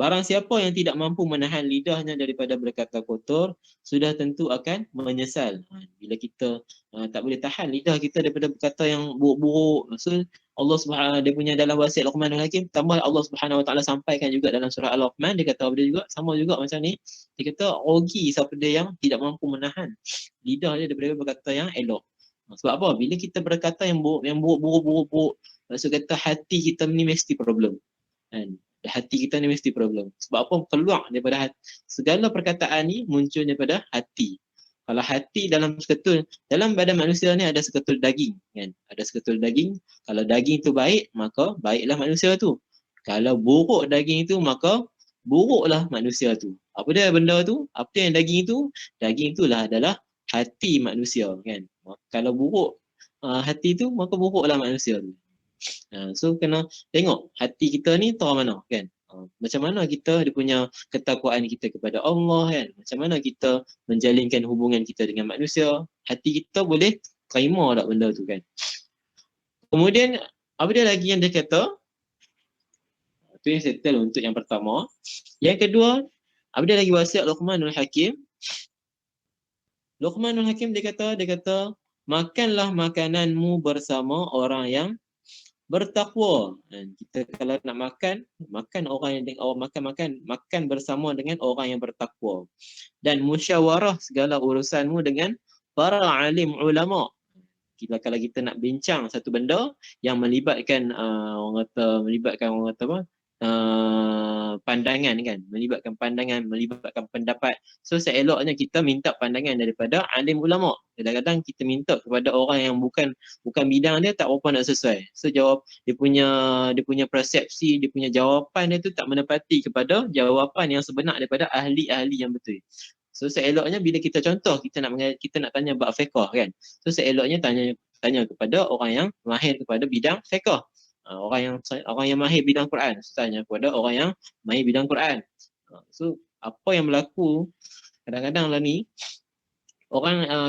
barang siapa yang tidak mampu menahan lidahnya daripada berkata kotor, sudah tentu akan menyesal. Bila kita tak boleh tahan lidah kita daripada berkata yang buruk-buruk, so Allah Subhanahu dia punya dalam wasiat Luqmanul Hakim, tambah Allah Subhanahu Wa Taala sampaikan juga dalam surah Al-Luqman, dia kata apa dia juga sama juga macam ni. Dia kata rugi siapa dia yang tidak mampu menahan lidah dia daripada berkata yang elok. Sebab apa? Bila kita berkata yang buruk, maksud kata hati kita ni mesti problem. Kan? Hati kita ni mesti problem. Sebab apa? Keluar daripada hati. Segala perkataan ni muncul daripada hati. Kalau hati dalam badan manusia ni ada seketul daging kan. Ada seketul daging. Kalau daging tu baik, maka baiklah manusia tu. Kalau buruk daging tu, maka buruklah manusia tu. Apa dia benda tu? Apa yang daging tu? Daging itulah adalah hati manusia kan. Kalau buruk hati tu, maka buruklah manusia tu. So kena tengok hati kita ni tahu mana kan. Macam mana kita dia punya ketakwaan kita kepada Allah kan. Macam mana kita menjalinkan hubungan kita dengan manusia. Hati kita boleh terima tak benda tu kan. Kemudian apa dia lagi yang dia kata? Itu yang settle untuk yang pertama. Yang kedua, apa dia lagi wasiat Luqmanul Hakim? Luqmanul Hakim dia kata makanlah makananmu bersama orang yang bertakwa. Kita kalau nak makan orang yang makan bersama dengan orang yang bertakwa. Dan musyawarah segala urusanmu dengan para alim ulama. Kalau kita nak bincang satu benda yang melibatkan orang kata pandangan kan, melibatkan pandangan, melibatkan pendapat. So seeloknya kita minta pandangan daripada alim ulama. Kadang-kadang kita minta kepada orang yang bukan bidang dia, tak berapa nak sesuai. So dia punya persepsi, dia punya jawapan dia tu tak menepati kepada jawapan yang sebenar daripada ahli-ahli yang betul. So seeloknya bila kita contoh kita nak tanya bab fiqh kan. So seeloknya tanya kepada orang yang mahir kepada bidang fiqh. Orang yang mahir bidang Quran, so, tanya kepada orang yang mahir bidang Quran. So apa yang berlaku kadang-kadang lah ni, orang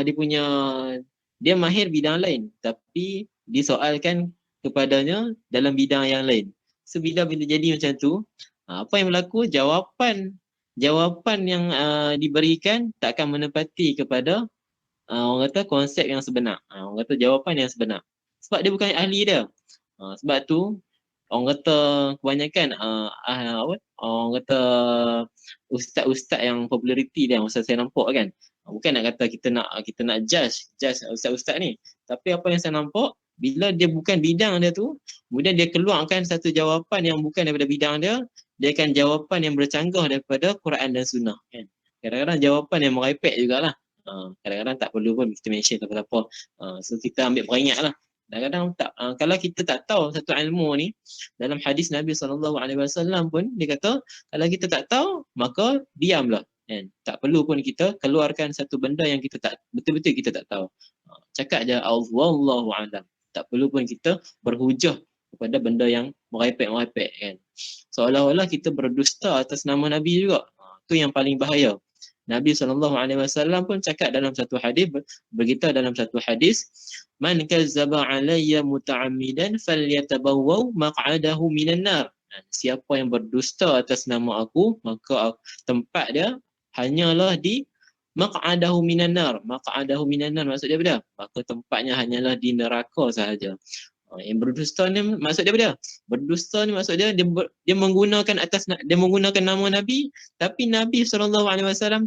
dia mahir bidang lain tapi disoalkan kepadanya dalam bidang yang lain. So bila jadi macam tu, apa yang berlaku, jawapan yang diberikan tak akan menepati kepada orang kata konsep yang sebenar. Orang kata jawapan yang sebenar. Sebab dia bukan ahli dia. Sebab tu orang kata kebanyakan orang kata ustaz-ustaz yang populariti dia, ustaz saya nampak kan, bukan nak kata kita nak judge ustaz-ustaz ni, tapi apa yang saya nampak, bila dia bukan bidang dia tu, kemudian dia keluarkan satu jawapan yang bukan daripada bidang dia akan jawapan yang bercanggah daripada Quran dan Sunnah kan. Kadang-kadang jawapan yang merepek jugalah. Kadang-kadang tak perlu pun kita mention apa-apa. So kita ambil peringat lah. Kadang-kadang kalau kita tak tahu satu ilmu ni, dalam hadis Nabi SAW pun dia kata, kalau kita tak tahu maka diamlah kan. Tak perlu pun kita keluarkan satu benda yang kita tak betul-betul kita tak tahu. Cakap je wallahu a'lam. Tak perlu pun kita berhujah kepada benda yang merepek-merepek kan. Seolah-olah kita berdusta atas nama Nabi juga. Itu yang paling bahaya. Nabi SAW pun cakap dalam satu hadis, berkata dalam satu hadis, man kazzaba alayya muta'ammidan falyatabawwa maq'adahu minan nar. Siapa yang berdusta atas nama aku, maka tempat dia hanyalah di maq'adahu minan nar. Maq'adahu minan nar maksud dia apa dia? Maka tempatnya hanyalah di neraka sahaja. Yang berdusta ni maksud dia apa dia? Berdusta ni maksud dia dia menggunakan nama Nabi, tapi Nabi SAW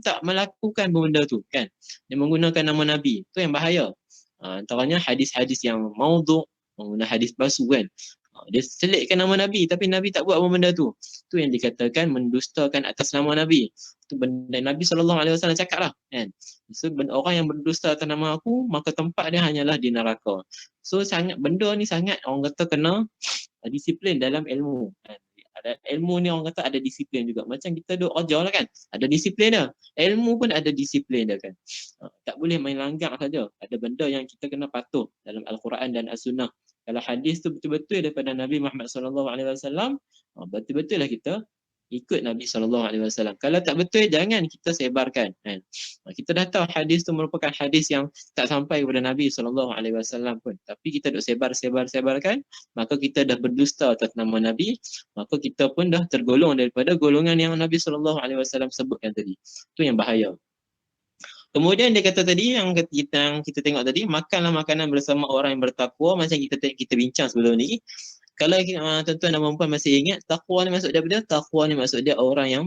tak melakukan benda tu kan. Dia menggunakan nama Nabi. Tu yang bahaya. Antaranya hadis-hadis yang maudhu', menggunakan hadis palsu kan. Dia selitkan nama Nabi tapi Nabi tak buat apa benda tu. Tu yang dikatakan mendustakan atas nama Nabi. Tu benda Nabi SAW cakap lah kan. So orang yang berdusta atas nama aku, maka tempat dia hanyalah di neraka. So benda ni sangat orang kata kena disiplin dalam ilmu kan. Ada ilmu ni orang kata ada disiplin juga. Macam kita duk ajar lah kan. Ada disiplin dia. Ilmu pun ada disiplin dia kan. Tak boleh main langgar saja. Ada benda yang kita kena patuh dalam Al-Quran dan As-Sunnah. Kalau hadis tu betul-betul daripada Nabi Muhammad SAW, betul-betul lah kita ikut Nabi SAW. Kalau tak betul, jangan kita sebarkan. Kan? Kita dah tahu hadis tu merupakan hadis yang tak sampai kepada Nabi SAW pun. Tapi kita duk sebarkan, maka kita dah berdusta atas nama Nabi, maka kita pun dah tergolong daripada golongan yang Nabi SAW sebutkan tadi. Itu yang bahaya. Kemudian dia kata tadi yang kita tengok tadi, makanlah makanan bersama orang yang bertakwa, macam kita bincang sebelum ni. Kalau tuan-tuan dan puan masih ingat, takwa ni maksud dia apa dia? Takwa ni maksud dia orang yang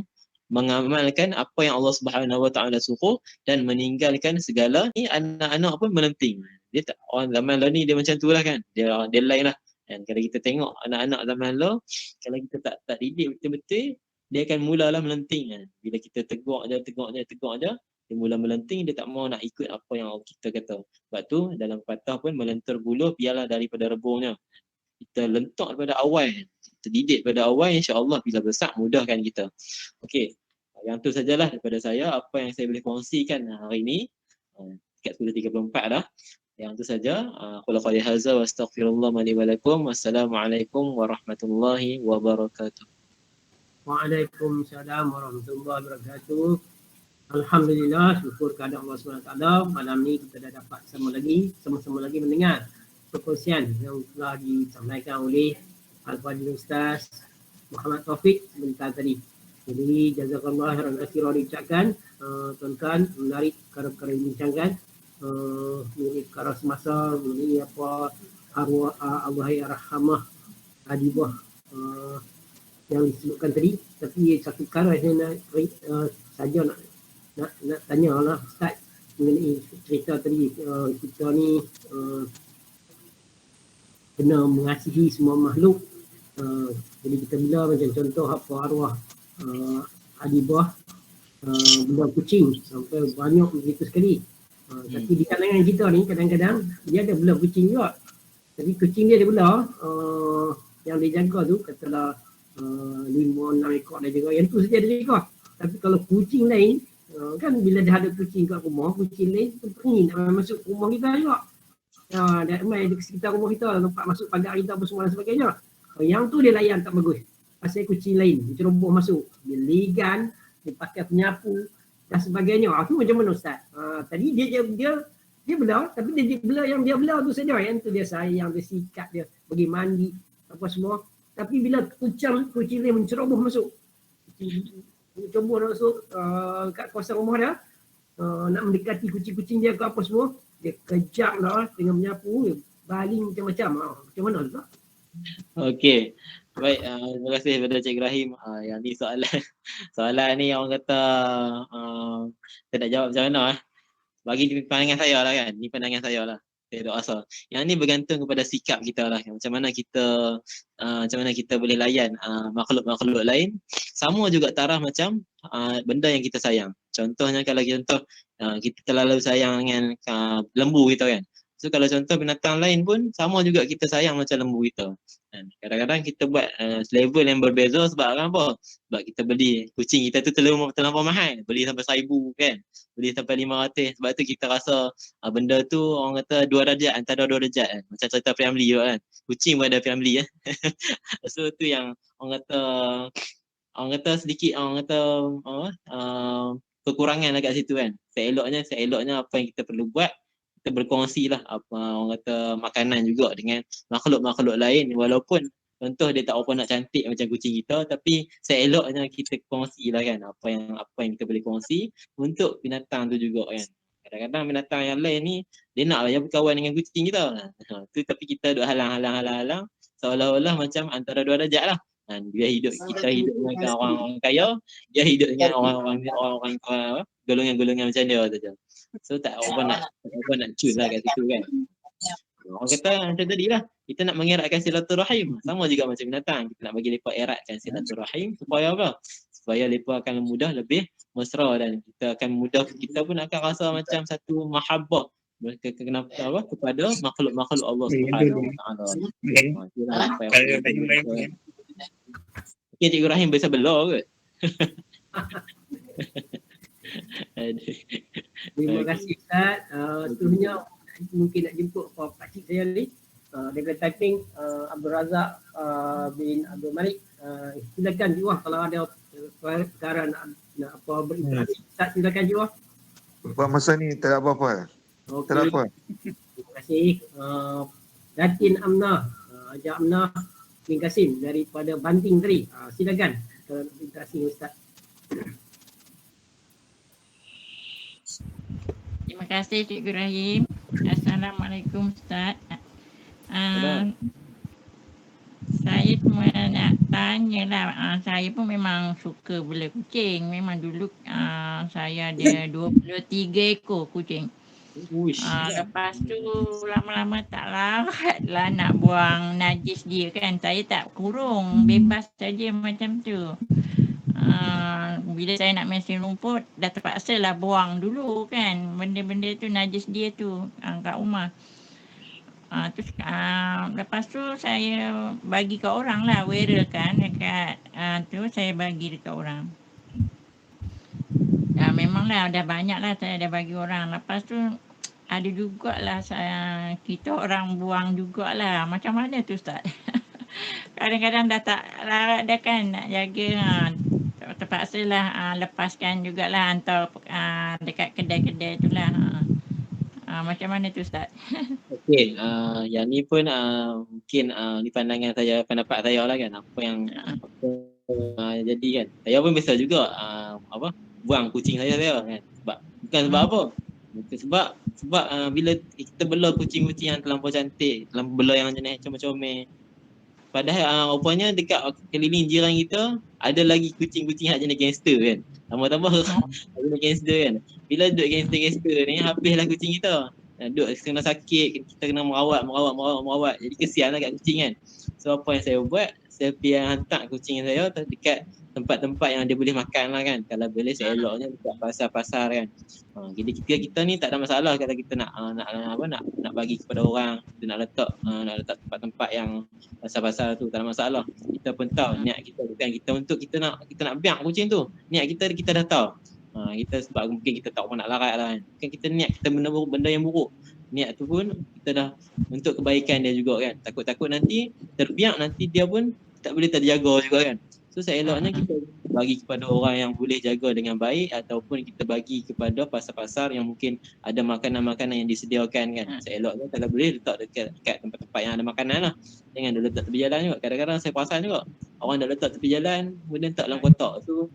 mengamalkan apa yang Allah Subhanahu Wa Taala suruh dan meninggalkan segala ni. Anak-anak pun melenting. Dia tak, orang zaman lah ni dia macam tu lah kan. Dia lain lah. Dan kalau kita tengok anak-anak zaman lah, kalau kita tak didik betul-betul, dia akan mulalah melenting kan. Bila kita tegur je, dia mula melenting, dia tak mau nak ikut apa yang kita kata. Sebab tu dalam patah pun melentur buluh biarlah daripada rebungnya. Kita lentok daripada awal, kita didik pada awal, insya-Allah bila besar mudahkan kita. Okey. Yang tu sajalah daripada saya apa yang saya boleh kongsikan hari ini. Dekat 10.34 dah. Yang tu saja. Qul qali hadza wa astaghfirullah li wa lakum. Wassalamualaikum warahmatullahi wabarakatuh. Waalaikumsalam warahmatullahi wabarakatuh. Alhamdulillah, syukur kepada Allah SWT. Malam ni kita dah dapat sama-sama lagi mendengar perkongsian yang telah disampaikan oleh Al-Fadhil Ustaz Muhammad Taufik sebentar tadi. Jadi jazakallah khairan katsiran diucapkan, tuan-tuan, menarik perkara-perkara yang dibincangkan, mengenai perkara semasa, mengenai apa arwah Allahi-Arhamah Adibah yang disebutkan tadi. Tapi satu perkara saya nak tanya lah Ustaz mengenai cerita tadi, kita ni kena mengasihi semua makhluk. Jadi kita bila macam contoh apa arwah ada buah belah kucing sampai banyak begitu sekali. Tapi di kalangan kita ni kadang-kadang dia ada belah kucing juga. Tapi kucing dia ada belah yang dia jaga tu katalah 5-6 ekor dia jaga. Yang tu saja dia jaga. Tapi kalau kucing lain kan bila dah ada kucing kat rumah, kucing lain tu teringin nak masuk rumah kita juga. Dan main di sekitar rumah kita, nampak masuk pagar kita apa semua dan sebagainya. Yang tu dia layan tak bagus. Pasal kucing lain, dia ceroboh masuk. Dia ligan, dia pakai penyapu dan sebagainya. Tu macam mana Ustaz? Tadi dia belah, tapi dia belah yang dia belah tu saja. Yang tu dia sayang, dia sikat, dia pergi mandi, apa semua. Tapi bila kucing lain menceroboh masuk, menceroboh masuk kat kawasan rumah dia, nak mendekati kucing-kucing dia ke apa semua, dia kejap lah dengan menyapu, dia baling macam-macam. Macam mana Ustaz? Okey. Baik, terima kasih kepada Cik Ibrahim. Yang ni soalan ni orang kata saya nak jawab macam mana Bagi pandangan saya lah kan. Ni pandangan saya lah. Saya duk rasa. Yang ni bergantung kepada sikap kita lah. Macam mana kita boleh layan makhluk-makhluk lain. Sama juga taraf macam benda yang kita sayang. Contohnya kalau kita terlalu sayang dengan lembu kita kan. So kalau contoh binatang lain pun sama juga kita sayang macam lembu kita. Kadang-kadang kita buat level yang berbeza sebab apa? Sebab kita beli kucing kita tu terlampau mahal. Beli sampai 1,000 kan. Beli sampai 500. Sebab tu kita rasa benda tu orang kata antara dua darjat kan. Macam cerita family juga kan. Kucing pun ada family kan. So tu yang orang kata sedikit kekurangan lah kat situ kan. Seeloknya apa yang kita perlu buat, kita berkongsi lah apa orang kata makanan juga dengan makhluk-makhluk lain walaupun contoh dia tak apa nak cantik macam kucing kita tapi seeloknya kita kongsi lah kan apa yang kita boleh kongsi untuk binatang tu juga kan. Kadang-kadang binatang yang lain ni dia nak lah berkawan dengan kucing kita. Tu tapi kita duk halang seolah-olah macam antara dua darjat lah. Kita hidup dengan orang kaya, dia hidup dengan orang golongan-golongan macam dia saja. So tak apa nak choose lah kat situ kan. Orang kata macam tadi lah, kita nak mengeratkan silaturahim. Sama juga macam binatang, kita nak bagi mereka eratkan silaturahim supaya apa? Supaya mereka akan mudah lebih mesra dan kita pun akan rasa macam satu mahabbah kepada makhluk-makhluk Allah Subhanahu Wa Taala. Okey, Cik Ibrahim bisa belah ke? Terima kasih Ustaz. Seterusnya mungkin nak jemput pakcik saya ni. Dia typing Abdul Razak bin Abdul Malik. Silakan Jiwa kalau ada perkara nak apa berinteraksi. Ustaz silakan Jiwa. Buat masa ni tak ada apa-apa. Okay. Tak ada apa. Terima kasih. Datin Amna, Haji Amna bin Kasim daripada Banting tadi. Silakan interaksi Ustaz. Terima kasih Cik Ibrahim. Assalamualaikum Ustaz. Saya cuma nak tanya lah, saya pun memang suka bela kucing. Memang dulu saya ada 23 ekor kucing. Lepas tu lama-lama tak larat lah nak buang najis dia kan. Saya tak kurung, bebas saja macam tu. Bila saya nak mesin rumput, dah terpaksa lah buang dulu kan. Benda-benda tu najis dia tu kat rumah. Terus lepas tu saya bagi ke orang lah, wearel kan dekat tu saya bagi dekat orang. Memanglah dah banyak lah saya dah bagi orang. Lepas tu ada jugalah kita orang buang jugalah. Macam mana tu Ustaz? Kadang-kadang dah tak larat dah kan nak jaga. Terpaksa lah lepaskan jugalah hantar dekat kedai-kedai tu lah. Macam mana tu Ustaz? Okey, yang ni pun mungkin ni pendapat saya lah kan. Apa yang jadi kan. Saya pun biasa juga buang kucing saya kan. Bukan sebab apa? Sebab bila kita bela kucing-kucing yang terlampau cantik, terlampau bela yang jenis comel-comel. Padahal rupanya dekat keliling jiran kita ada lagi kucing-kucing hak jenis gangster kan. Tambah-tambah jenis gangster kan. Bila duduk gangster ni habislah kucing kita. Duduk kena sakit, kita kena merawat. Jadi kesian lah kat kucing kan. So apa yang saya buat, saya pergi hantar kucing saya dekat tempat-tempat yang dia boleh makan lah kan. Kalau boleh seeloknya dekat pasar-pasar kan. Jadi kita ni tak ada masalah kalau kita nak bagi kepada orang, kita nak letak tempat-tempat yang pasar-pasar tu, tak ada masalah. Kita pun tahu niat kita bukan kita untuk kita nak biak kucing tu. Niat kita dah tahu. Kita sebab mungkin kita tak nak larat lah kan. Bukan kita niat kita benda yang buruk. Niat tu pun kita dah untuk kebaikan dia juga kan. Takut-takut nanti terbiak, nanti dia pun tak boleh terjaga juga kan. So seeloknya kita bagi kepada orang yang boleh jaga dengan baik, ataupun kita bagi kepada pasar-pasar yang mungkin ada makanan-makanan yang disediakan kan. Seeloknya kalau boleh letak dekat tempat-tempat yang ada makanan lah. Jangan dia letak tepi jalan juga. Kadang-kadang saya perasan juga orang dah letak tepi jalan kemudian letak dalam kotak tu.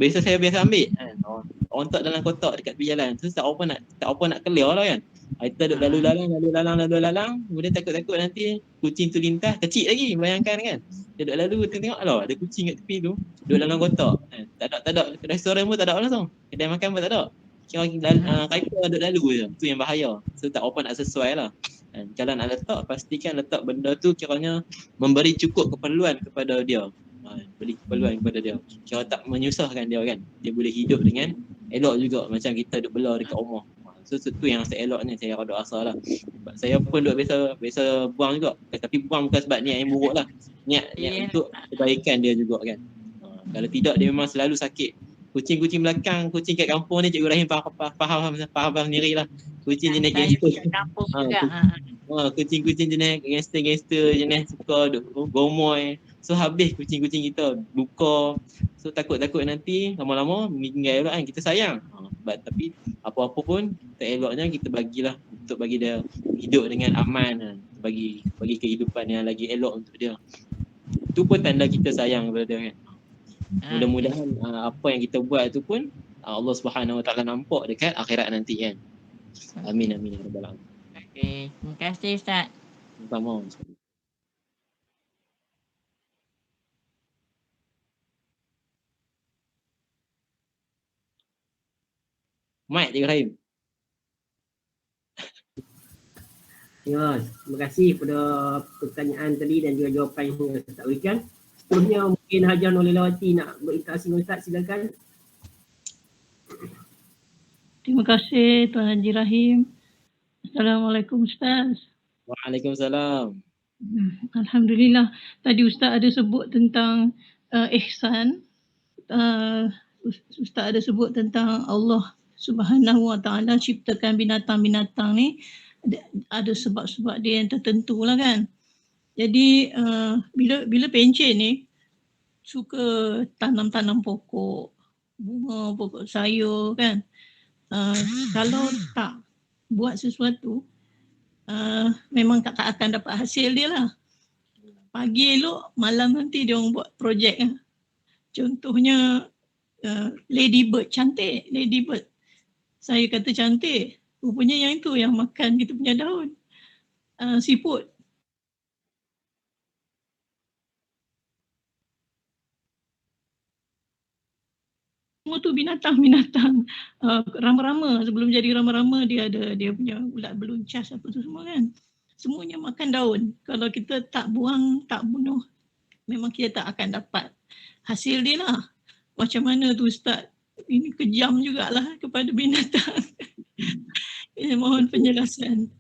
Saya biasa ambil kan. Orang letak dalam kotak dekat tepi jalan tu, tak apa nak clear lah kan. Kita duduk lalu lalang, kemudian takut-takut nanti kucing tu lintas, kecil lagi, bayangkan kan. Dia duduk lalu, tengok lah ada kucing kat tepi tu, duduk dalam kotak. Tak ada, restoran pun tak ada langsung, kedai makan pun tak ada. Kira kereta duduk lalu je, tu yang bahaya. So tak apa nak sesuai lah. Kalau nak letak, pastikan letak benda tu kiranya memberi cukup keperluan kepada dia. Beri keperluan kepada dia. Kira tak menyusahkan dia kan. Dia boleh hidup dengan elok juga, macam kita duduk bela dekat rumah. So tu yang seeloknya saya rada asal lah. Sebab saya pun duk biasa buang juga. Tapi buang bukan sebab niat yang buruk lah. Niat untuk kebaikan dia juga kan. Kalau tidak dia memang selalu sakit. Kucing-kucing belakang, kucing kat kampung ni Cikgu Rahim faham sendiri lah. Kucing jenis gangster. Kucing-kucing jenis gangster jenis suka duk gomoy. So habis kucing-kucing kita buka. So takut-takut nanti lama-lama meninggal kan. Kita sayang. Tapi apa-apa pun eloknya kita bagilah untuk bagi dia hidup dengan aman, bagi kehidupan yang lagi elok untuk dia. Itu pun tanda kita sayang kepada dia kan. Mudah-mudahan apa yang kita buat tu pun Allah Subhanahu Wa Taala nampak dekat akhirat nanti kan. Amin amin ya rabbal alamin. Okey, terima kasih Ustaz. Sama. Mat Cikgu Rahim. Ya, terima kasih pada pertanyaan tadi dan juga jawapan yang Ustaz berikan. Seterusnya mungkin Hajar Nolilawati nak berinteraksi dengan Ustaz, silakan. Terima kasih Tuan Haji Rahim. Assalamualaikum Ustaz. Waalaikumsalam. Alhamdulillah. Tadi Ustaz ada sebut tentang ihsan. Ustaz ada sebut tentang Allah Subhanahu Wa Taala ciptakan binatang-binatang ni ada sebab-sebab dia yang tertentu lah kan. Jadi bila pencen ni suka tanam-tanam pokok, bunga, pokok sayur kan. Kalau tak buat sesuatu, memang tak akan dapat hasil dia lah. Pagi elok, malam nanti dia orang buat projek lah. Contohnya ladybird, cantik ladybird. Saya kata cantik, rupanya yang itu yang makan kita punya daun. Siput. Semua tu binatang-binatang rama-rama. Sebelum jadi rama-rama dia ada dia punya ulat beluncas apa tu semua kan. Semuanya makan daun. Kalau kita tak buang, tak bunuh, memang kita tak akan dapat hasil dia lah. Macam mana tu Ustaz? Ini kejam jugalah kepada binatang. Mohon penjelasan.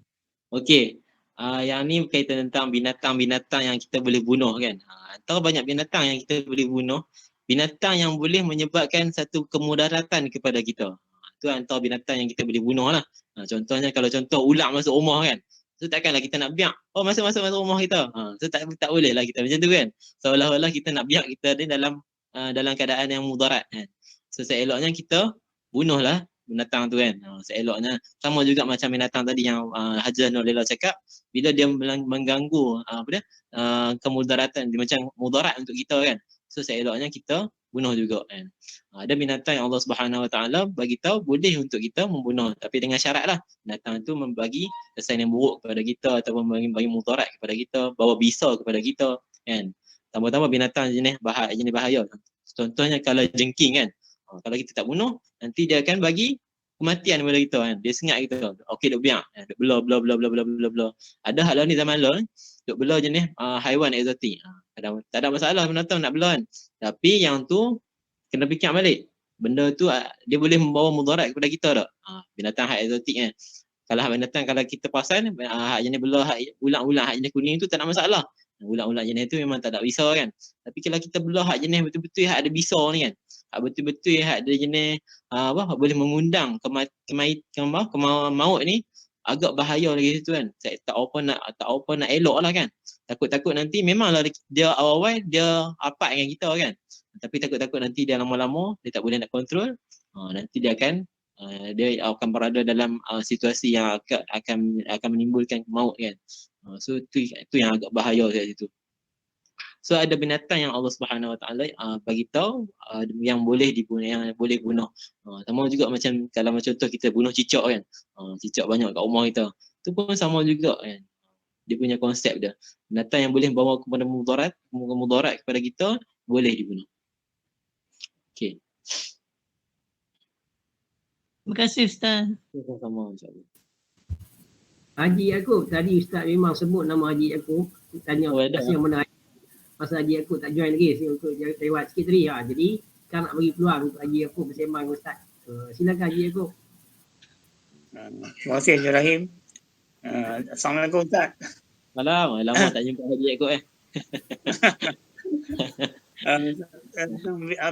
Okey. Yang ni berkaitan tentang binatang-binatang yang kita boleh bunuh kan. Antara banyak binatang yang kita boleh bunuh, binatang yang boleh menyebabkan satu kemudaratan kepada kita. Itu antara binatang yang kita boleh bunuh lah. Contohnya kalau ular masuk rumah kan. So takkanlah kita nak biak. Oh masuk rumah kita. So tak boleh lah kita macam tu kan. Seolah-olah kita nak biak kita ni dalam keadaan yang mudarat kan. So seeloknya kita bunuhlah binatang tu kan. Seeloknya sama juga macam binatang tadi yang Hajar Nolila cakap, bila dia mengganggu kemudaratan, dia macam mudarat untuk kita kan. So seeloknya kita bunuh juga kan. Ada binatang yang Allah Subhanahu Wa Taala bagi tahu boleh untuk kita membunuh, tapi dengan syarat lah binatang tu membagi kesan yang buruk kepada kita ataupun bagi mudarat kepada kita, bawa bisa kepada kita kan. Tambah-tambah binatang jenis bahaya. Contohnya kalau jengking kan. Kalau kita tak bunuh, nanti dia akan bagi kematian kepada kita kan. Dia sengat kita. Okey duk biak, duk bela. Ada hal ni zaman lalu duk bela jenis haiwan eksotik. Tak ada masalah binatang nak belah kan. Tapi yang tu kena fikir balik. Benda tu dia boleh membawa mudarat kepada kita tak? Binatang hak eksotik kan. Kalau hak binatang kalau kita perasan hak jenis belah, hak ulang-ulang hak jenis kuning tu tak ada masalah. Ulang-ulang jenis tu memang tak ada bisa kan. Tapi kalau kita belah hak jenis betul-betul hak ada bisa ni kan. Hak betul-betul hak ada jenis boleh mengundang maut ni, agak bahaya lagi situ kan. Saya tak apa nak elok lah kan. Takut-takut nanti memanglah dia awal-awal dia rapat dengan kita kan. Tapi takut-takut nanti dia lama-lama dia tak boleh nak kontrol. Nanti dia akan berada dalam situasi yang akan menimbulkan maut kan. So itu yang agak bahaya kat situ. So ada binatang yang Allah Subhanahu Wa Taala bagi tahu yang boleh dibunuh, yang boleh bunuh. Sama juga macam kalau contoh kita bunuh cicak kan. Cicak banyak kat rumah kita. Tu pun sama juga kan. Dia punya konsep dia. Binatang yang boleh bawa kepada mudarat kepada kita boleh dibunuh. Okey. Terima kasih Ustaz. Sama-sama insya-Allah. Haji Yaakob, tadi Ustaz memang sebut nama Haji Yaakob. Tanya yang mana pasal Haji Yaakob tak join lagi. Saya untuk lewat sikit tadi. Jadi kan nak bagi peluang untuk Haji Yaakob bersembang dengan Ustaz. Silakan Haji Yaakob. Terima kasih Haji Rahim. Assalamualaikum Ustaz. Lama tak jumpa Haji Yaakob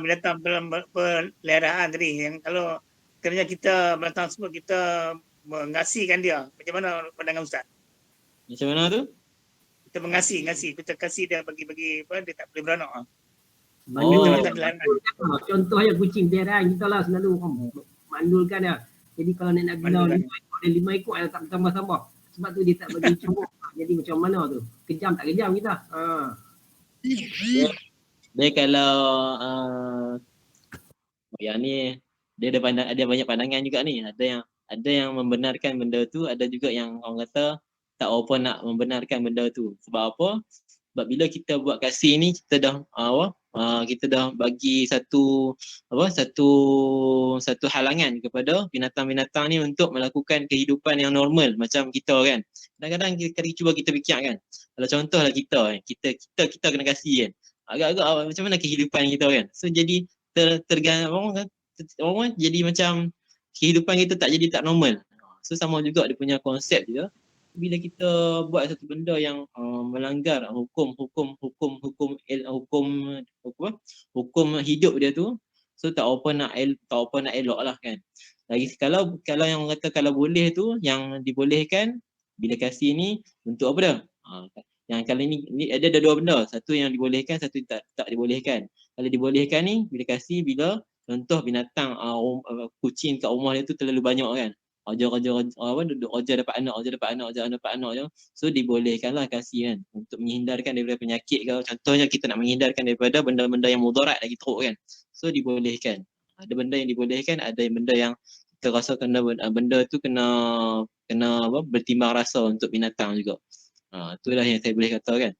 Binatang peliharaan tadi yang kalau kerana kita binatang semua kita mengasihkan dia. Macam mana pandangan Ustaz? Macam mana tu? Kita mengasihi, kita kasih dia bagi apa dia tak boleh beranak. Contohnya kucing peliharaan kita lah selalu mandulkan dia. Jadi kalau nak guna 5 ekor dia tak tambah-tambah. Sebab tu dia tak bagi cumuk. Jadi macam mana tu? Kejam tak kejam kita? Dia kalau yang ni dia ada banyak pandangan juga ni. Ada yang membenarkan benda tu, ada juga yang orang kata tak apa nak membenarkan benda tu. Sebab apa? Sebab bila kita buat kasih ni kita dah kita dah bagi satu halangan kepada binatang-binatang ni untuk melakukan kehidupan yang normal macam kita kan. Kadang-kadang kita cuba kita fikir kan. Kalau contohlah kita kena kasih kan. Agak-agak macam mana kehidupan kita kan. So jadi orang jadi macam kehidupan kita tak normal. So sama juga dia punya konsep dia. Bila kita buat satu benda yang melanggar hukum hidup dia tu, so tak apa nak elok lah kan. Lagi kalau yang kata kalau boleh tu, yang dibolehkan bila kasih ni untuk apa dah? Yang kali ni ada dua benda, satu yang dibolehkan, satu tak dibolehkan. Kalau dibolehkan ni bila kasih, bila contoh binatang kucing kat rumah dia tu terlalu banyak kan. Raja dapat anak je. So dibolehkanlah kasih kan untuk menghindarkan daripada penyakit ke. Contohnya kita nak menghindarkan daripada benda-benda yang mudarat lagi teruk kan. So dibolehkan. Ada benda yang dibolehkan, ada benda yang kita rasa benda tu kena bertimbang rasa untuk binatang juga. Itulah yang saya boleh katakan.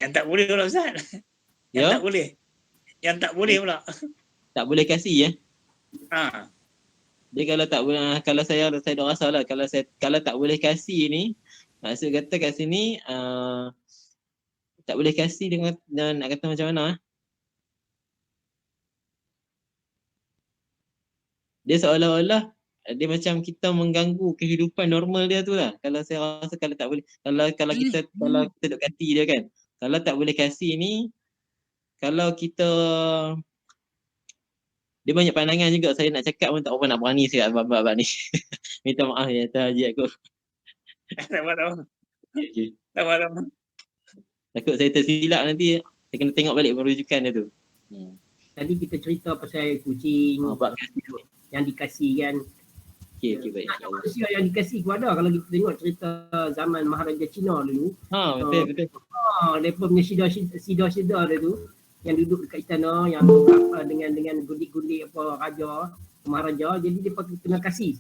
Yang tak boleh pula Ustaz. Yang tak boleh pula. Tak boleh kasih ya. Dia kalau tak boleh, kalau saya dah rasa lah kalau tak boleh kasih ni, maksud kata kat sini tak boleh kasih dengan nak kata macam mana? Dia seolah-olah dia macam kita mengganggu kehidupan normal dia tu lah. Kalau saya rasa kalau tak boleh, kalau kita duk kasih dia kan. Kalau tak boleh kasih ni, kalau kita dia banyak pandangan juga, saya nak cakap pun tak apa nak berani saya bab ni. Minta maaf ya Haji aku. Tak apa. Takut saya tersilap nanti, saya kena tengok balik perujukan dia tu. Tadi kita cerita pasal kucing yang dikasih kan. Okey baik. Manusia yang dikasih pun ada. Kalau kita tengok cerita zaman Maharaja Cina dulu. Betul. Mereka punya sida-sida dia tu yang duduk dekat istana yang dengan gundik-gundik raja, maharaja, jadi dia kena kasih.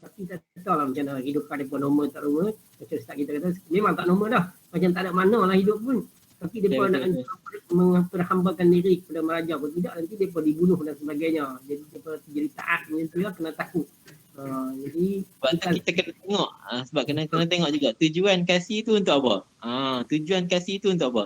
Tapi tak tahu lah macam mana hidupan dia pun normal tak normal. Macam Ustaz kita kata memang tak normal dah. Macam tak ada mana lah hidup pun. Tapi dia pun nak memperhambakan diri kepada maharaja pun tidak, nanti dia pun dibunuh dan sebagainya. Jadi dia pun jadi taat macam tu lah, kena takut. Jadi Sebab tu kita kena tengok, sebab kena tengok juga tujuan kasih tu untuk apa. Tujuan kasih tu untuk apa.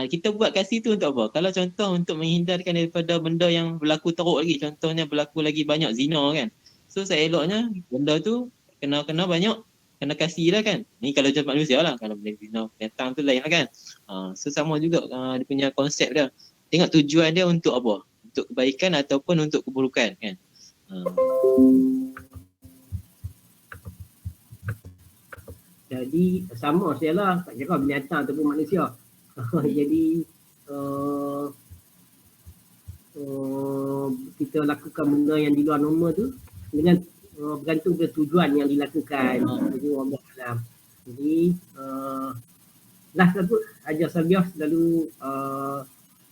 Kita buat kasih tu untuk apa. Kalau contoh untuk menghindarkan daripada benda yang berlaku teruk lagi, contohnya berlaku lagi banyak zina kan. So seeloknya benda tu kena banyak, kena kasih lah kan. Ni kalau macam manusia lah, kalau benda zina binatang tu lain lah kan. So sama juga dia punya konsep dia. Tengok tujuan dia untuk apa. Untuk kebaikan ataupun untuk keburukan kan. Jadi sama sajalah, tak kira binatang ataupun manusia. Jadi kita lakukan benda yang di luar normal tu dengan bergantung ke tujuan yang dilakukan. Jadi Allah Alam. Jadi last tu Hajar Sabiah selalu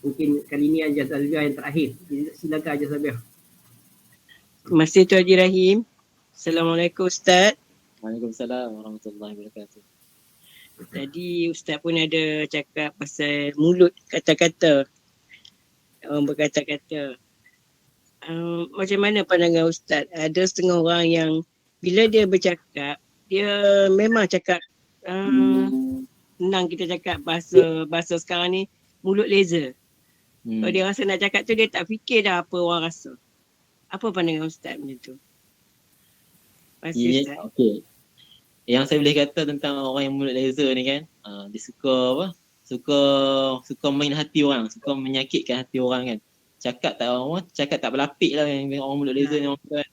mungkin kali ni Hajar Sabiah yang terakhir. Silakan Hajar Sabiah. Terima kasih Tuan Haji Rahim. Assalamualaikum Ustaz. Waalaikumsalam warahmatullahi wabarakatuh. Tadi Ustaz pun ada cakap pasal mulut kata-kata. Orang berkata-kata. Macam mana pandangan Ustaz? Ada setengah orang yang bila dia bercakap, dia memang cakap senang kita cakap bahasa sekarang ni mulut laser. Kalau dia rasa nak cakap tu dia tak fikir dah apa orang rasa. Apa pandangan Ustaz macam tu? Terima kasih Ustaz. Okay. Yang saya boleh kata tentang orang yang mulut laser ni kan, dia suka apa? Suka main hati orang, suka menyakitkan hati orang kan. Cakap tak berlapik lah yang orang mulut laser ni orang kan.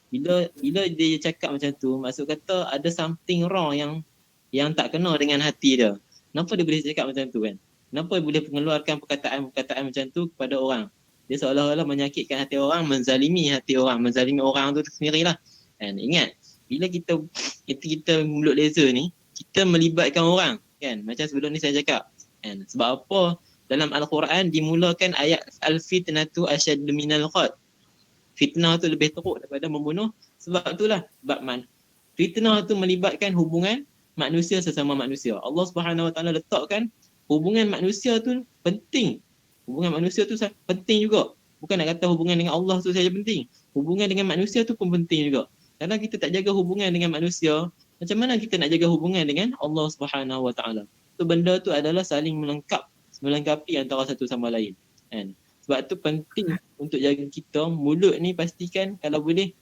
Bila dia cakap macam tu, maksud kata ada something wrong yang tak kena dengan hati dia. Kenapa dia boleh cakap macam tu kan? Kenapa dia boleh mengeluarkan perkataan macam tu kepada orang? Dia seolah-olah menyakitkan hati orang, menzalimi hati orang, menzalimi orang tu sendirilah. And ingat, bila kita mulut laser ni, kita melibatkan orang kan. Macam sebelum ni saya cakap. Kan? Sebab apa? Dalam Al-Quran dimulakan ayat al-fitnatu asyaddu minal qatl. Fitnah tu lebih teruk daripada membunuh. Sebab itulah fitnah tu melibatkan hubungan manusia sesama manusia. Allah Subhanahu Wa Taala letakkan hubungan manusia tu penting. Hubungan manusia tu penting juga. Bukan nak kata hubungan dengan Allah tu saja penting. Hubungan dengan manusia tu pun penting juga. Kalau kita tak jaga hubungan dengan manusia, macam mana kita nak jaga hubungan dengan Allah Subhanahu Wa Taala? Tu benda tu adalah saling melengkapi antara satu sama lain. Kan? Sebab tu penting untuk jaga kita mulut ni, pastikan kalau boleh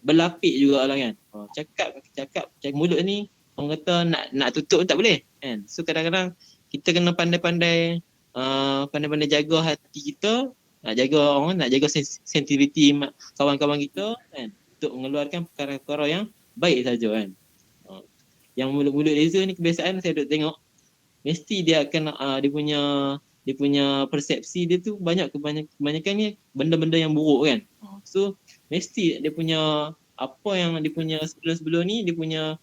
berlapik jugalah kan. Cakap mulut ni orang kata nak tutup pun tak boleh kan. So kadang-kadang kita kena pandai-pandai jaga hati kita, nak jaga sensitivity kawan-kawan kita kan, untuk mengeluarkan perkara-perkara yang baik saja kan. Yang mulut-mulut laser ni kebiasaan saya duk tengok, mesti dia akan dia punya persepsi dia tu kebanyakan ni benda-benda yang buruk kan. So mesti dia punya apa yang dia punya sebelum ni, dia punya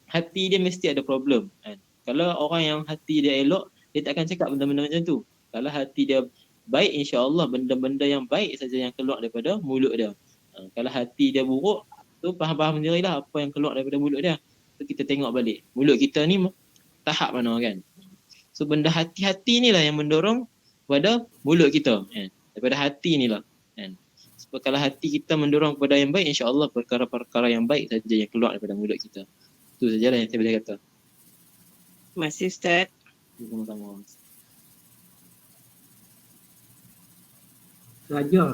hati dia mesti ada problem kan. Kalau orang yang hati dia elok, dia tak akan cakap benda-benda macam tu. Kalau hati dia baik, insya-Allah benda-benda yang baik saja yang keluar daripada mulut dia. Kalau hati dia buruk, tu faham sendirilah apa yang keluar daripada mulut dia. So kita tengok balik mulut kita ni tahap mana kan. So benda hati-hati ni lah yang mendorong kepada mulut kita kan. Daripada hati ni lah kan. Sebab kalau hati kita mendorong kepada yang baik, insya-Allah perkara-perkara yang baik saja yang keluar daripada mulut kita. Itu sajalah yang saya boleh kata. Terima kasih Ustaz. Sama-sama. Saja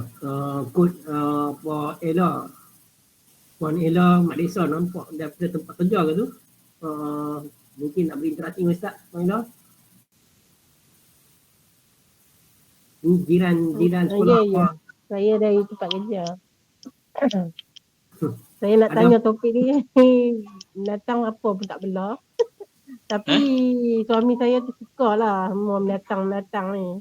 Puan Ella Mak Desa nampak daripada tempat kerja ke tu. Mungkin nak berinteraksi dengan Ustaz Puan Ella. Ni jiran sekolah. Ya. Saya dari tempat kerja. Saya nak tanya topik ni binatang apa pun tak belah. Tapi suami saya tu sukalah semua binatang-binatang ni.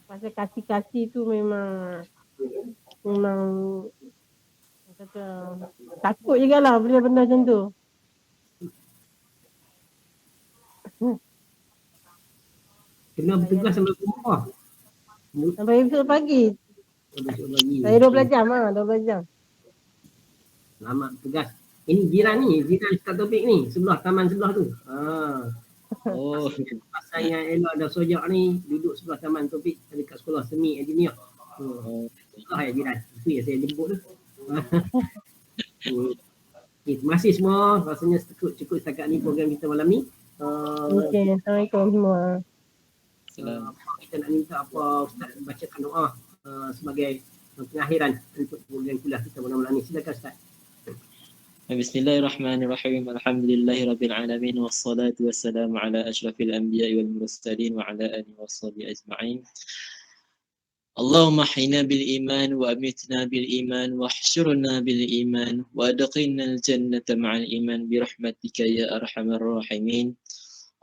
Pasal kasih-kasih tu memang kata takut jugalah benda-benda macam tu. Kena bertugas sampai berapa? Sampai besok pagi. Saya 12 jam 12 jam. Selamat bertugas. Ini jiran Ustaz Taufik ni, sebelah taman sebelah tu. Oh, Pasal yang Ella ada sojak ni duduk sebelah taman Taufik dekat sekolah semi engineer. Sebelah ya jiran. Itu yang saya jemput tu. Okay, terima kasih semua. Rasanya cukup setakat ni program kita malam ni. Okey, Assalamualaikum semua. Kita nak minta apa Ustaz bacakan doa sebagai pengakhiran untuk program kuliah kita malam ni. Silakan Ustaz. Bismillahirrahmanirrahim. Alhamdulillahirabbil alamin wassalatu wassalamu ala asyrafil anbiya'i wal mursalin wa ala alihi washabihi ajma'in. اللهم احينا بالإيمان وأمتنا بالإيمان واحشرنا بالإيمان وأدخلنا الجنة مع الإيمان برحمتك يا أرحم الراحمين.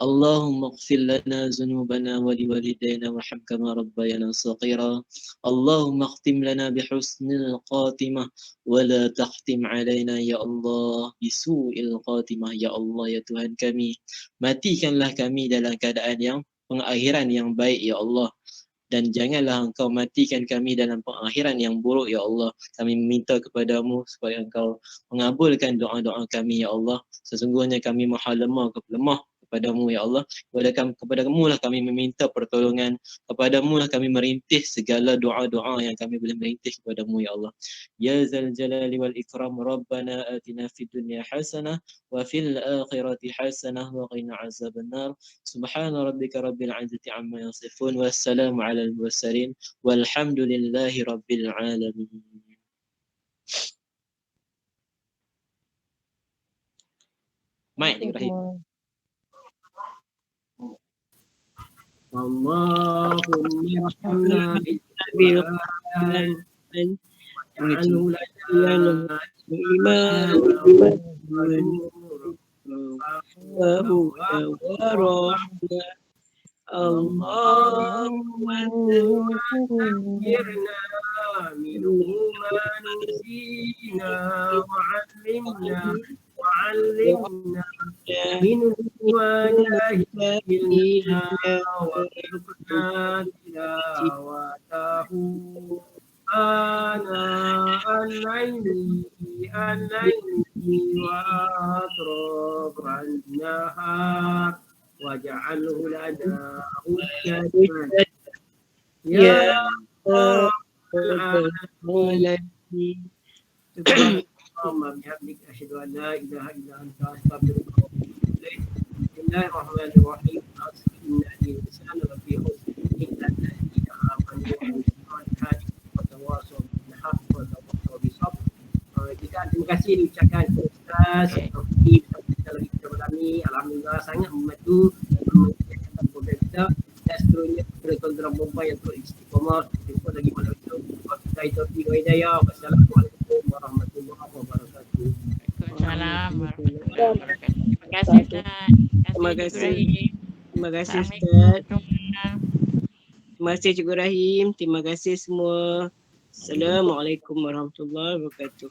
اللهم اغفر لنا ذنوبنا ولوالدينا وارحم كما ربيانا صغيرا. اللهم اختم لنا بحسن الخاتمة ولا تختم علينا يا الله بسوء الخاتمة ya Allah ya Tuhan kami. Matikanlah kami dalam keadaan yang pengakhiran yang baik ya Allah. Dan janganlah engkau matikan kami dalam pengakhiran yang buruk ya Allah. Kami meminta kepadamu supaya engkau mengabulkan doa-doa kami ya Allah. Sesungguhnya kami maha lemah kepadamu ya Allah. Kepadamu lah kami meminta pertolongan. Kepadamu lah kami merintih segala doa-doa yang kami boleh merintih kepadamu ya Allah. Ya Zal Jalali wal Ikram Rabbana atina fid dunya hasanah wa fil akhirati hasanah wa qina azabannar. Subhana rabbika rabbil izzati amma yasifun wassalamu ala al-mursalin walhamdulillahi rabbil alamin. Mike Ibrahim. Allahumma arhamna bil-Qur'an waj'alhu lana imaman wa rahmah. Allahumma akhirna minhu ma nusina وعلمنا منه وجاهدنا وارزقنا تلاوته آناء الليل وأطراف النهار واجعله لنا حجة يا رب العالمين. اللهم بحمدك أشهد أن لا إله إلا أنت أستغفرك وأتوب إليك. بسم الله الرحمن الرحيم. إن الإنسان لفي خسر إلا الذين آمنوا وعملوا الصالحات وتواصوا بالحق وتواصوا بالصبر. Terima kasih diucapkan kepada Ustaz Taufik kita lagi kita malam ni. Alhamdulillah sangat membantu dalam program kita. Dan seterusnya kepada tuan-tuan Bombay yang turut istiqamah. Jumpa lagi malam itu. Wabillahi taufiq wa hidayah. Wassalamualaikum warahmatullahi wabarakatuh. Waalaikumsalam warahmatullahi wabarakatuh. Terima kasih Ustaz. Terima kasih. Terima kasih Ustaz. Assalamualaikum. Terima kasih Cikgu Rahim. Terima kasih semua. Assalamualaikum warahmatullahi wabarakatuh.